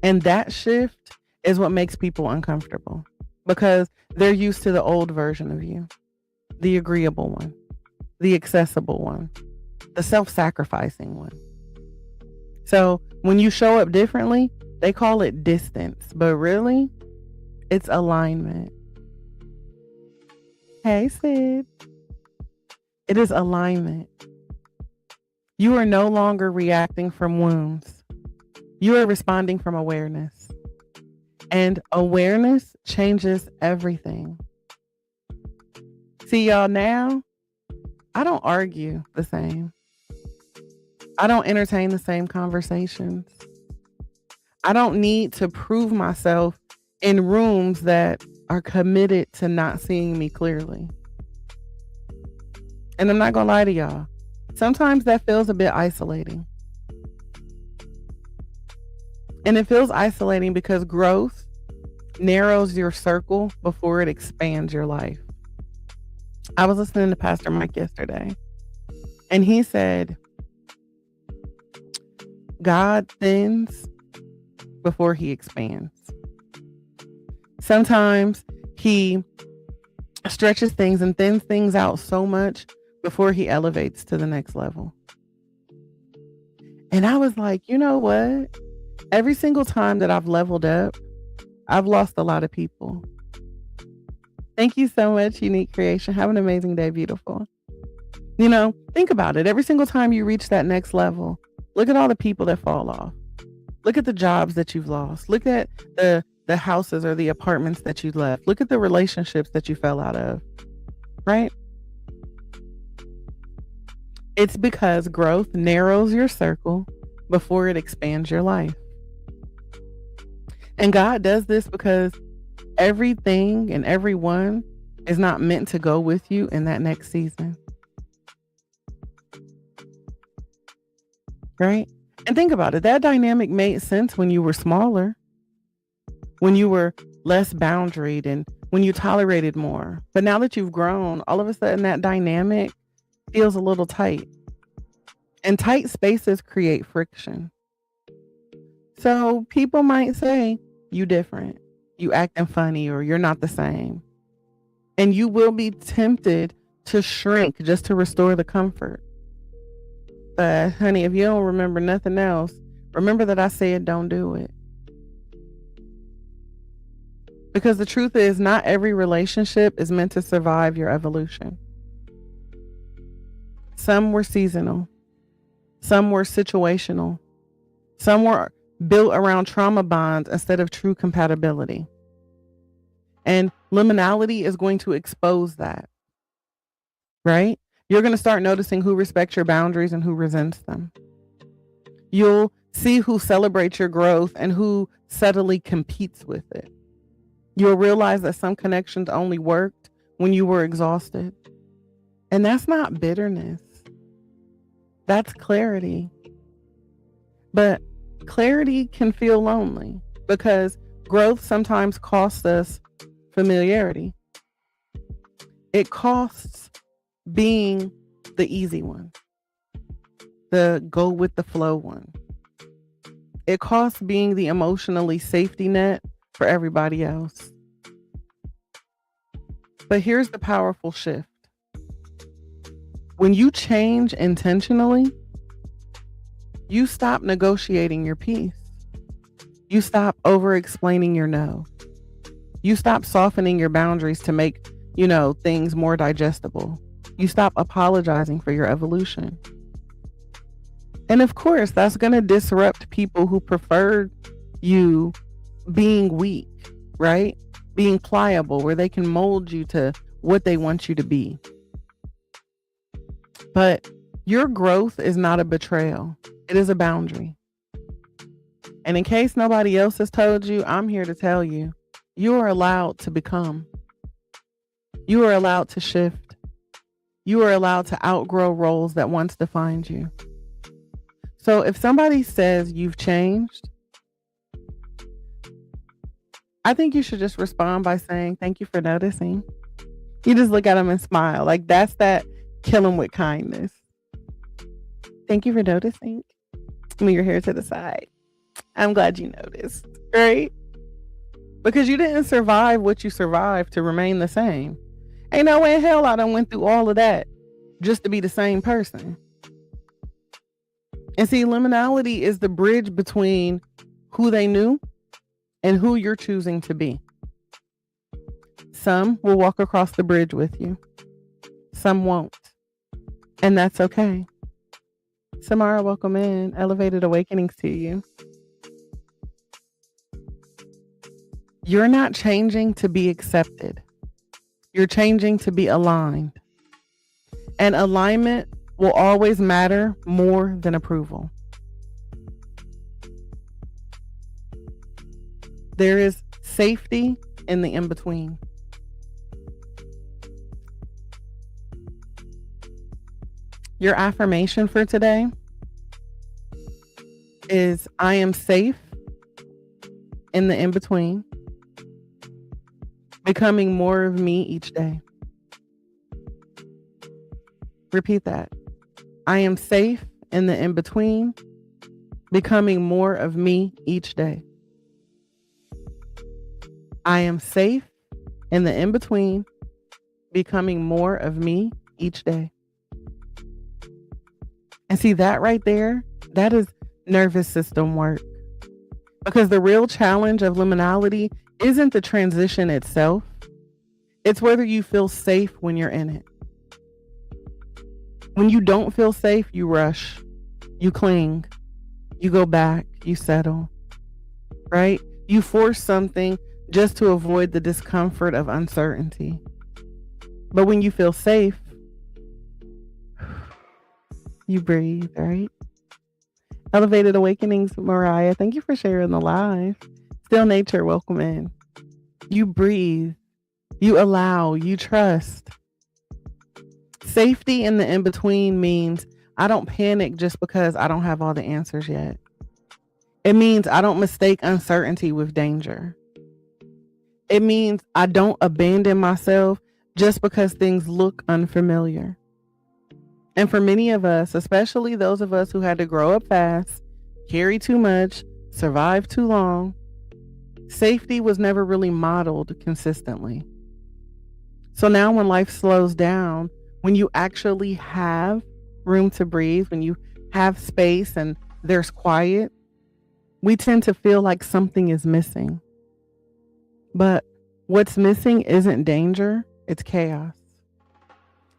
And that shift is what makes people uncomfortable because they're used to the old version of you, the agreeable one, the accessible one, the self-sacrificing one. So when you show up differently, they call it distance, but really it's alignment. Hey, Sid. It is alignment. You are no longer reacting from wounds. You are responding from awareness. And awareness changes everything. See, y'all, now I don't argue the same. I don't entertain the same conversations. I don't need to prove myself in rooms that are committed to not seeing me clearly. And I'm not going to lie to y'all. Sometimes that feels a bit isolating. And it feels isolating because growth narrows your circle before it expands your life. I was listening to Pastor Mike yesterday, and he said, God thins before he expands. Sometimes he stretches things and thins things out so much before he elevates to the next level. And I was like, you know what? Every single time that I've leveled up, I've lost a lot of people. Thank you so much, Unique Creation. Have an amazing day, beautiful. You know, think about it. Every single time you reach that next level, look at all the people that fall off. Look at the jobs that you've lost. Look at the houses or the apartments that you left. Look at the relationships that you fell out of, right? It's because growth narrows your circle before it expands your life. And God does this because everything and everyone is not meant to go with you in that next season. Right? And think about it. That dynamic made sense when you were smaller, when you were less boundaried, and when you tolerated more. But now that you've grown, all of a sudden that dynamic feels a little tight. And tight spaces create friction. So people might say, you different, you acting funny, or you're not the same. And you will be tempted to shrink just to restore the comfort. But honey, if you don't remember nothing else, remember that I said don't do it. Because the truth is, not every relationship is meant to survive your evolution. Some were seasonal. Some were situational. Some were built around trauma bonds instead of true compatibility. And liminality is going to expose that, right? You're going to start noticing who respects your boundaries and who resents them. You'll see who celebrates your growth and who subtly competes with it. You'll realize that some connections only worked when you were exhausted. And that's not bitterness. That's clarity. But clarity can feel lonely because growth sometimes costs us familiarity. It costs being the easy one, the go with the flow one. It costs being the emotionally safety net for everybody else. But here's the powerful shift. When you change intentionally, you stop negotiating your peace. You stop over-explaining your no. You stop softening your boundaries to make, things more digestible. You stop apologizing for your evolution. And of course, that's going to disrupt people who preferred you being weak, right? Being pliable, where they can mold you to what they want you to be. But your growth is not a betrayal. It is a boundary. And in case nobody else has told you, I'm here to tell you, you are allowed to become. You are allowed to shift. You are allowed to outgrow roles that once defined you. So if somebody says you've changed, I think you should just respond by saying, thank you for noticing. You just look at them and smile. Like that's that kill them with kindness. Thank you for noticing. Move your hair to the side. I'm glad you noticed, right? Because you didn't survive what you survived to remain the same. Ain't no way in hell I done went through all of that just to be the same person. And see, liminality is the bridge between who they knew and who you're choosing to be. Some will walk across the bridge with you. Some won't. And that's okay. Samara, welcome in. Elevated awakenings to you. You're not changing to be accepted. You're changing to be aligned. And alignment will always matter more than approval. There is safety in the in-between. Your affirmation for today is I am safe in the in-between, becoming more of me each day. Repeat that. I am safe in the in-between, becoming more of me each day. I am safe in the in-between, becoming more of me each day. And see that right there, that is nervous system work. Because the real challenge of liminality isn't the transition itself. It's whether you feel safe when you're in it. When you don't feel safe, you rush, you cling, you go back, you settle, right? You force something just to avoid the discomfort of uncertainty. But when you feel safe, you breathe, right? Elevated Awakenings, Mariah, thank you for sharing the live. Still Nature, welcome in. You breathe, you allow, you trust. Safety in the in-between means I don't panic just because I don't have all the answers yet. It means I don't mistake uncertainty with danger. It means I don't abandon myself just because things look unfamiliar. And for many of us, especially those of us who had to grow up fast, carry too much, survive too long, safety was never really modeled consistently. So now when life slows down, when you actually have room to breathe, when you have space and there's quiet, we tend to feel like something is missing. But what's missing isn't danger, it's chaos.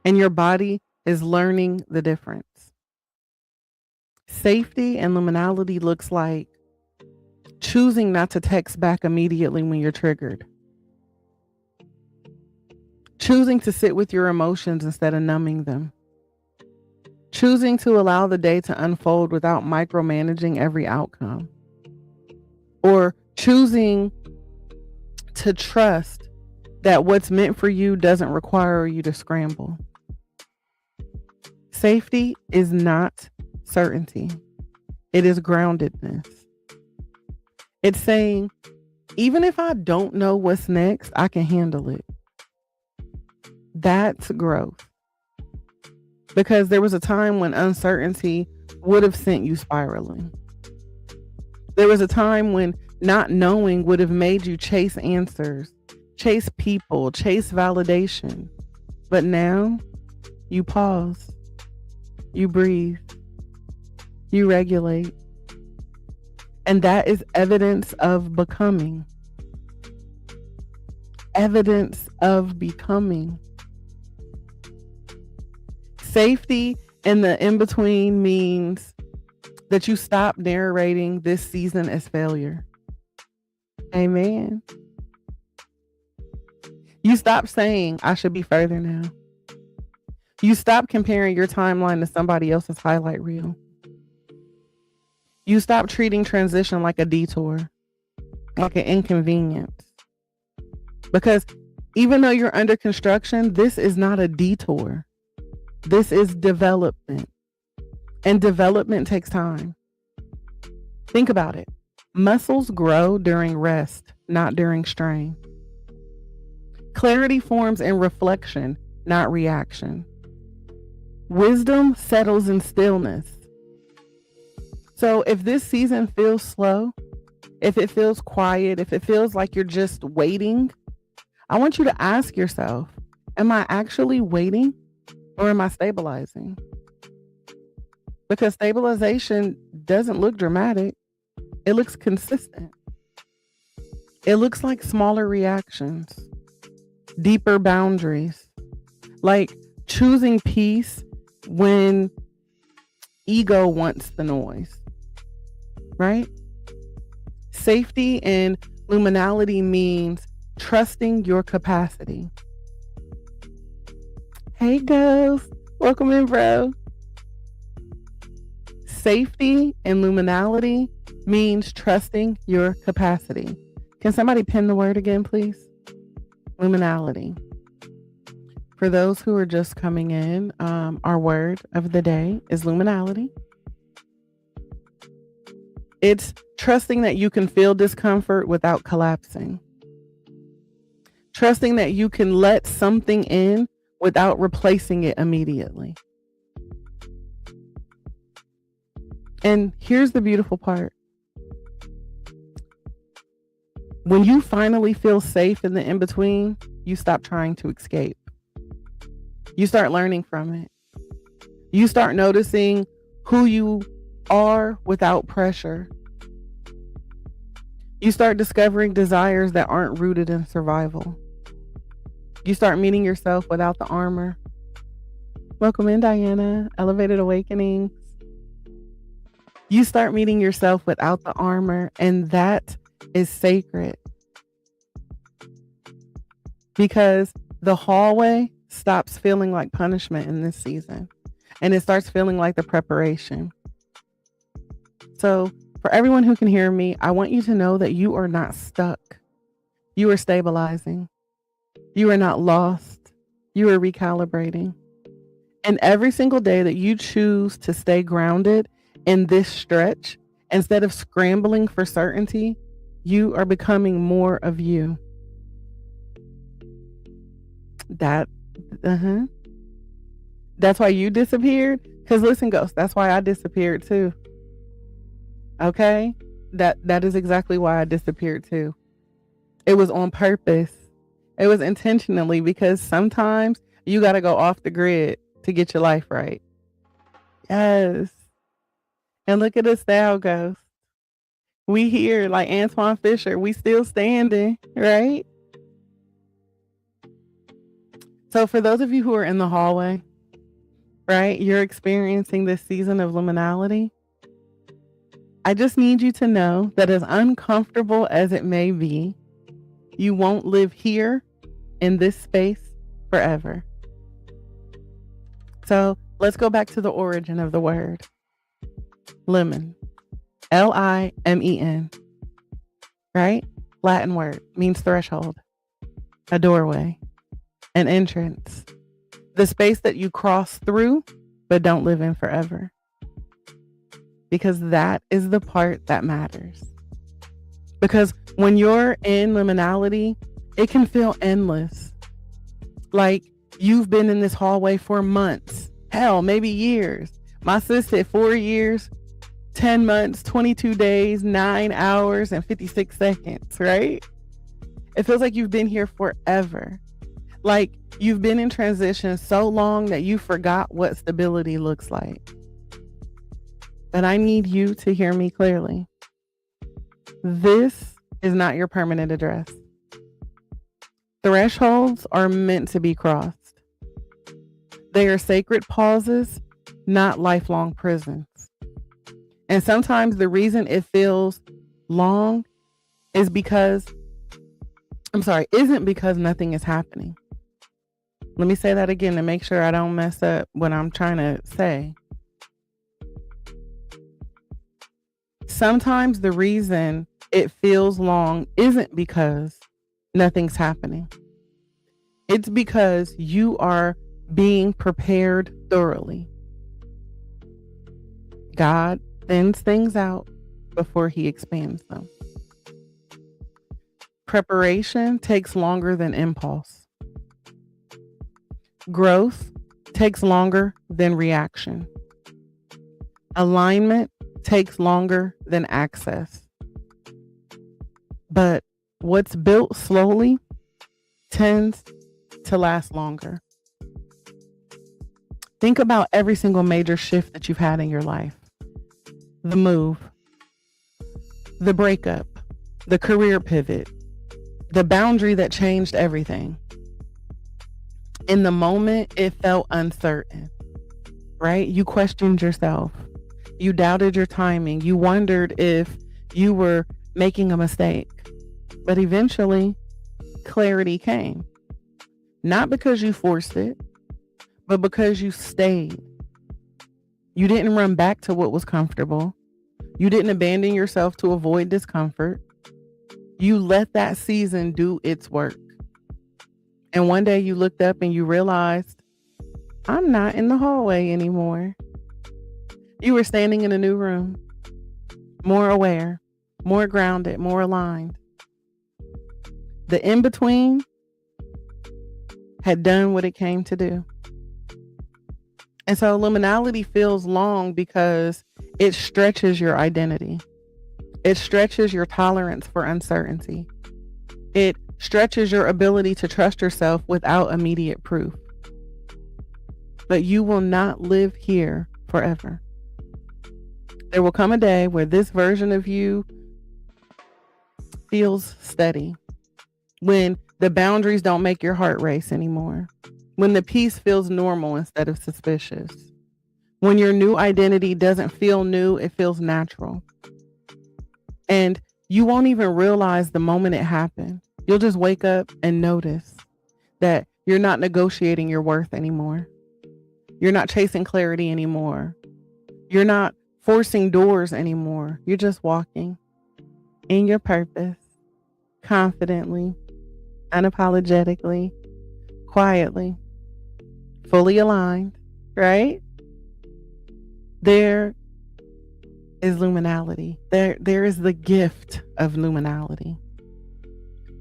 And your body is learning the difference. Safety and liminality looks like choosing not to text back immediately when you're triggered. Choosing to sit with your emotions instead of numbing them. Choosing to allow the day to unfold without micromanaging every outcome. Or choosing to trust that what's meant for you doesn't require you to scramble. Safety is not certainty. It is groundedness. It's saying, even if I don't know what's next, I can handle it. That's growth. Because there was a time when uncertainty would have sent you spiraling. There was a time when not knowing would have made you chase answers, chase people, chase validation. But now you pause, you breathe, you regulate. And that is evidence of becoming. Evidence of becoming. Safety in the in-between means that you stop narrating this season as failure. Amen. You stop saying, I should be further now. You stop comparing your timeline to somebody else's highlight reel. You stop treating transition like a detour, like an inconvenience. Because even though you're under construction, this is not a detour. This is development. And development takes time. Think about it. Muscles grow during rest, not during strain. Clarity forms in reflection, not reaction. Wisdom settles in stillness. So if this season feels slow, if it feels quiet, if it feels like you're just waiting, I want you to ask yourself, am I actually waiting or am I stabilizing? Because stabilization doesn't look dramatic. It looks consistent. It looks like smaller reactions, deeper boundaries, like choosing peace when ego wants the noise, right? Safety and liminality means trusting your capacity. Hey, Ghost. Welcome in, bro. Safety and liminality means trusting your capacity. Can somebody pin the word again, please? Liminality. For those who are just coming in, our word of the day is liminality. It's trusting that you can feel discomfort without collapsing. Trusting that you can let something in without replacing it immediately. And here's the beautiful part. When you finally feel safe in the in-between, you stop trying to escape. You start learning from it. You start noticing who you are without pressure. You start discovering desires that aren't rooted in survival. You start meeting yourself without the armor. Welcome in, Diana. Elevated Awakenings. You start meeting yourself without the armor, and that is sacred. Because the hallway stops feeling like punishment in this season, and it starts feeling like the preparation. So for everyone who can hear me, I want you to know that you are not stuck. You are stabilizing. You are not lost. You are recalibrating. And every single day that you choose to stay grounded in this stretch, instead of scrambling for certainty, you are becoming more of you. That's why you disappeared. Because listen, Ghost, that's why I disappeared too. Okay? That is exactly why I disappeared too. It was on purpose. It was intentionally, because sometimes you got to go off the grid to get your life right. Yes. And look at us now, Ghost. We here like Antoine Fisher. We still standing, right? So for those of you who are in the hallway, right, you're experiencing this season of liminality. I just need you to know that as uncomfortable as it may be, you won't live here in this space forever. So let's go back to the origin of the word. Limen. Limen. Right? Latin word, means threshold, a doorway, an entrance, the space that you cross through but don't live in forever. Because that is the part that matters. Because when you're in liminality, it can feel endless. Like you've been in this hallway for months, hell, maybe years. My sis said 4 years, 10 months, 22 days, 9 hours, and 56 seconds, right? It feels like you've been here forever. Like you've been in transition so long that you forgot what stability looks like. But I need you to hear me clearly. This is not your permanent address. Thresholds are meant to be crossed. They are sacred pauses, not lifelong prisons. And sometimes the reason it feels long isn't because nothing is happening. Let me say that again to make sure I don't mess up what I'm trying to say. Sometimes the reason it feels long isn't because nothing's happening. It's because you are being prepared thoroughly. God thins things out before he expands them. Preparation takes longer than impulse. Growth takes longer than reaction. Alignment takes longer than access. But what's built slowly tends to last longer. Think about every single major shift that you've had in your life. The move, the breakup, the career pivot, the boundary that changed everything. In the moment, it felt uncertain, right? You questioned yourself. You doubted your timing. You wondered if you were making a mistake. But eventually, clarity came. Not because you forced it, but because you stayed. You didn't run back to what was comfortable. You didn't abandon yourself to avoid discomfort. You let that season do its work. And one day you looked up and you realized, I'm not in the hallway anymore. You were standing in a new room, more aware, more grounded, more aligned. The in-between had done what it came to do. And so liminality feels long because it stretches your identity. It stretches your tolerance for uncertainty. It stretches your ability to trust yourself without immediate proof. But you will not live here forever. There will come a day where this version of you feels steady, when the boundaries don't make your heart race anymore, when the peace feels normal instead of suspicious, when your new identity doesn't feel new, it feels natural. And you won't even realize the moment it happened. You'll just wake up and notice that you're not negotiating your worth anymore. You're not chasing clarity anymore. You're not forcing doors anymore. You're just walking in your purpose, confidently, unapologetically, quietly, fully aligned, right? There is liminality. There is the gift of liminality.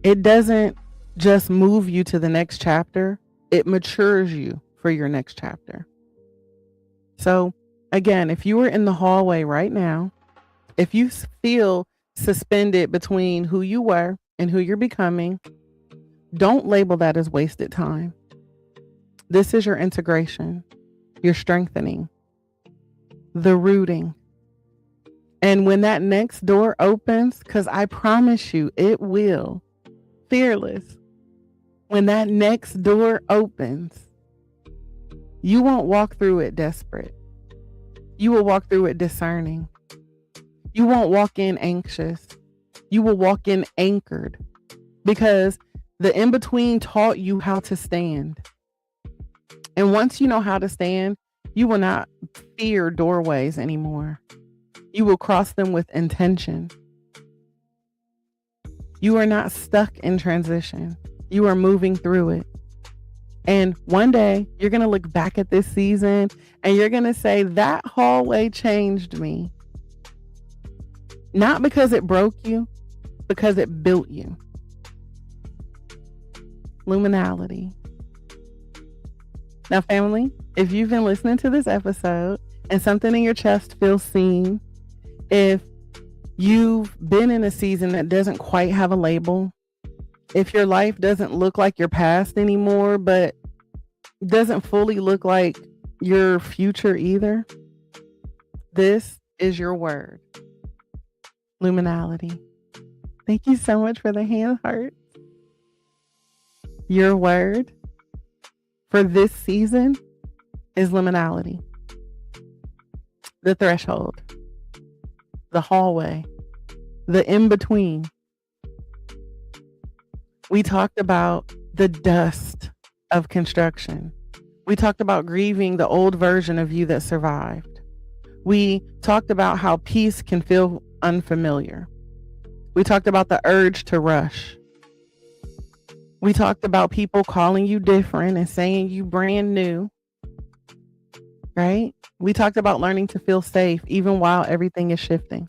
It doesn't just move you to the next chapter, it matures you for your next chapter. So again, if you are in the hallway right now, if you feel suspended between who you were and who you're becoming, don't label that as wasted time. This is your integration, your strengthening, the rooting. And when that next door opens, because I promise you it will, fearless, when that next door opens, you won't walk through it desperate. You will walk through it discerning. You won't walk in anxious. You will walk in anchored, because the in-between taught you how to stand. And once you know how to stand, you will not fear doorways anymore. You will cross them with intention. You are not stuck in transition. You are moving through it. And one day you're going to look back at this season and you're going to say, that hallway changed me. Not because it broke you, because it built you. Liminality. Now, family, if you've been listening to this episode and something in your chest feels seen, if you've been in a season that doesn't quite have a label, if your life doesn't look like your past anymore, but doesn't fully look like your future either, this is your word. Liminality. Thank you so much for the hand heart. Your word for this season is liminality. The threshold, the hallway, the in-between. We talked about the dust of construction. We talked about grieving the old version of you that survived. We talked about how peace can feel unfamiliar. We talked about the urge to rush. We talked about people calling you different and saying you brand new, right? We talked about learning to feel safe even while everything is shifting.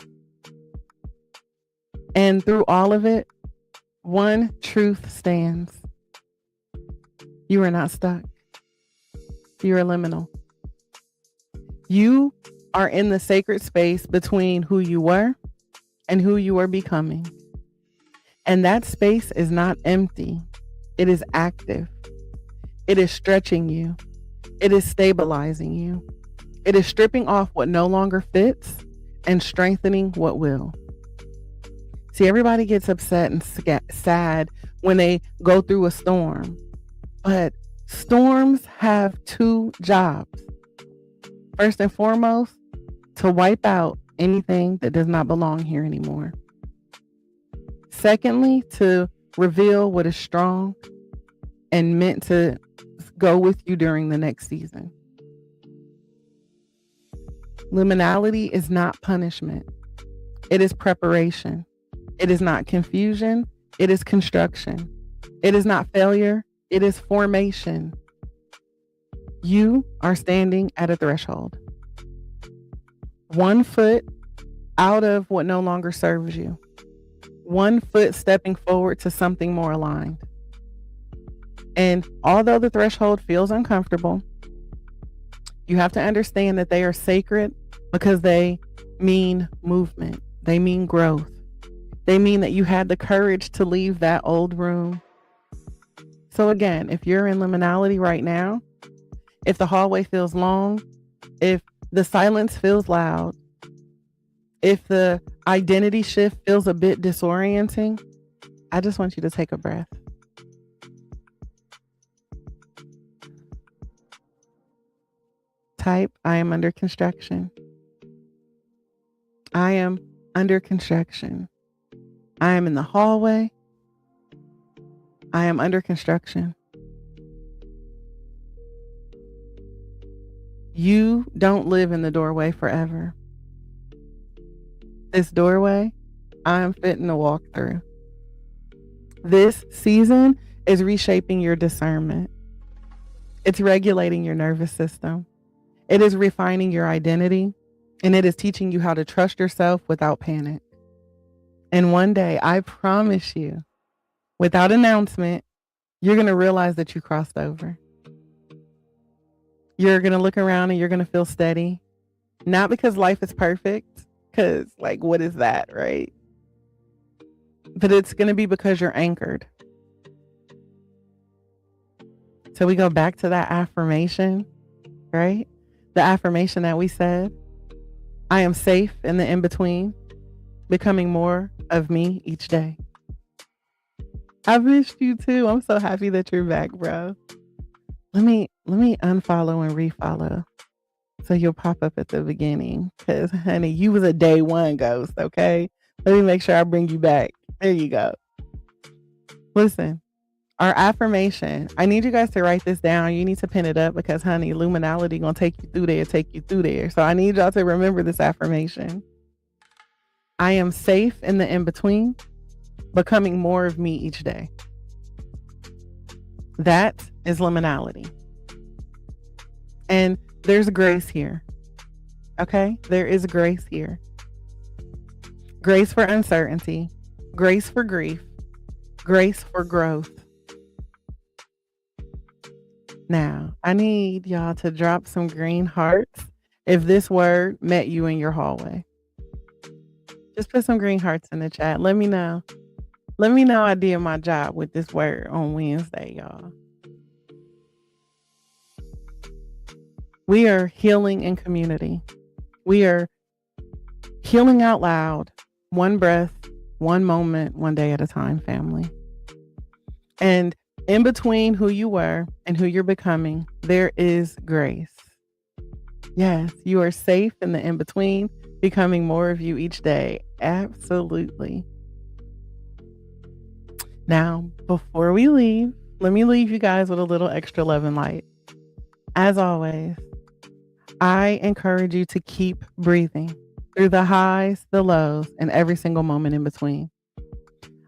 And through all of it, one truth stands. You are not stuck. You are liminal. You are in the sacred space between who you were and who you are becoming. And that space is not empty. It is active. It is stretching you. It is stabilizing you. It is stripping off what no longer fits and strengthening what will. See, everybody gets upset and sad when they go through a storm, but storms have two jobs. First and foremost, to wipe out anything that does not belong here anymore. Secondly, to reveal what is strong and meant to go with you during the next season. Liminality is not punishment. It is preparation. It is not confusion. It is construction. It is not failure. It is formation. You are standing at a threshold. 1 foot out of what no longer serves you. 1 foot stepping forward to something more aligned. And although the threshold feels uncomfortable, you have to understand that they are sacred because they mean movement. They mean growth. They mean that you had the courage to leave that old room. So again, if you're in liminality right now, if the hallway feels long, if the silence feels loud, if the identity shift feels a bit disorienting, I just want you to take a breath. Type, I am under construction. I am under construction. I am in the hallway. I am under construction. You don't live in the doorway forever. This doorway, I'm fitting to walk through. This season is reshaping your discernment. It's regulating your nervous system. It is refining your identity, and it is teaching you how to trust yourself without panic. And one day, I promise you, without announcement, you're going to realize that you crossed over. You're going to look around and you're going to feel steady. Not because life is perfect, because like, what is that, right? But it's going to be because you're anchored. So we go back to that affirmation, right? The affirmation that we said, I am safe in the in-between, becoming more of me each day. I've missed you too. I'm so happy that you're back, bro. Let me unfollow and refollow so you'll pop up at the beginning. Because, honey, you was a day one ghost, okay? Let me make sure I bring you back. There you go. Listen, our affirmation, I need you guys to write this down. You need to pin it up because, honey, Liminality gonna take you through there. So I need y'all to remember this affirmation. I am safe in the in-between, becoming more of me each day. That is liminality. And there's grace here. Okay? There is grace here. Grace for uncertainty, grace for grief, grace for growth. Now, I need y'all to drop some green hearts if this word met you in your hallway. Just put some green hearts in the chat. Let me know. Let me know I did my job with this word on Wednesday, y'all. We are healing in community. We are healing out loud, one breath, one moment, one day at a time, family. And in between who you were and who you're becoming, there is grace. Yes, you are safe in the in-between, becoming more of you each day. Absolutely. Now, before we leave, let me leave you guys with a little extra love and light. As always, I encourage you to keep breathing through the highs, the lows, and every single moment in between.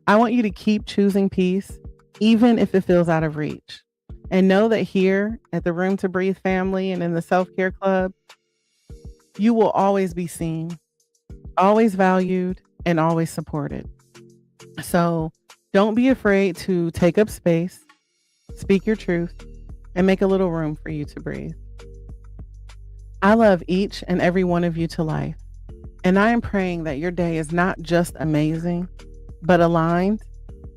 I want you to keep choosing peace, even if it feels out of reach. And know that here at the Room to Breathe family and in the Self-Care Club, you will always be seen, always valued, and always supported. So don't be afraid to take up space, speak your truth, and make a little room for you to breathe. I love each and every one of you to life. And I am praying that your day is not just amazing, but aligned,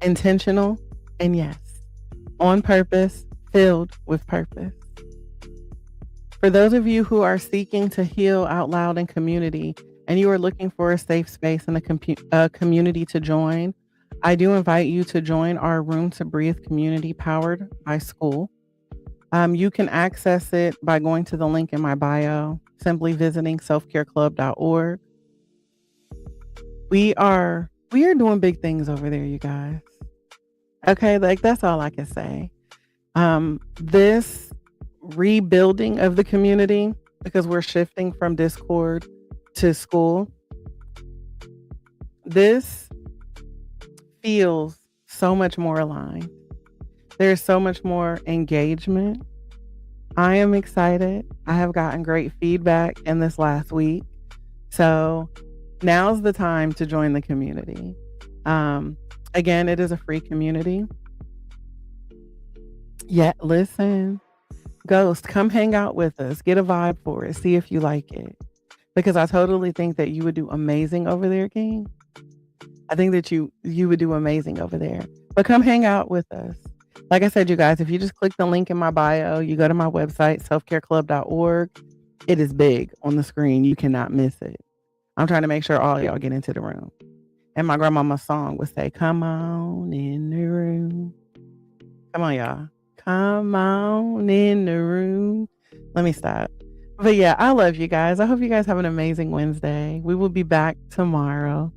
intentional, and yes, on purpose, filled with purpose. For those of you who are seeking to heal out loud in community and you are looking for a safe space and a community to join, I do invite you to join our Room to Breathe community powered by school. You can access it by going to the link in my bio, simply visiting selfcareclub.org. We are doing big things over there, you guys. Okay, like that's all I can say. This rebuilding of the community, because we're shifting from Discord to school, this feels so much more aligned. There's so much more engagement. I am excited. I have gotten great feedback in this last week. So now's the time to join the community. Again, it is a free community. Yet, listen, Ghost, come hang out with us. Get a vibe for it. See if you like it. Because I totally think that you would do amazing over there, King. I think that you would do amazing over there. But come hang out with us. Like I said, you guys, if you just click the link in my bio, you go to my website, selfcareclub.org. It is big on the screen. You cannot miss it. I'm trying to make sure all y'all get into the room. And my grandmama's song would say, come on in the room. Come on, y'all. Come on in the room. Let me stop. But yeah, I love you guys. I hope you guys have an amazing Wednesday. We will be back tomorrow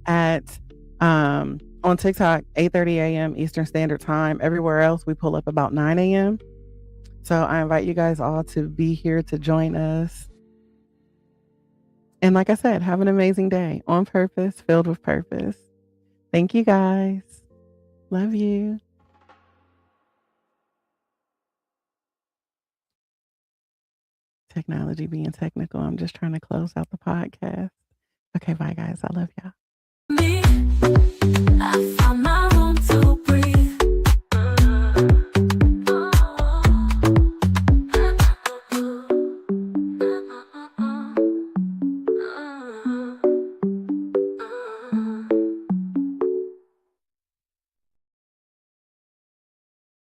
at on TikTok, 8:30 a.m. Eastern Standard Time. Everywhere else, we pull up about 9 a.m. So I invite you guys all to be here to join us. And like I said, have an amazing day on purpose, filled with purpose. Thank you guys. Love you. Technology being technical. I'm just trying to close out the podcast. Okay, bye guys. I love y'all. Me, I found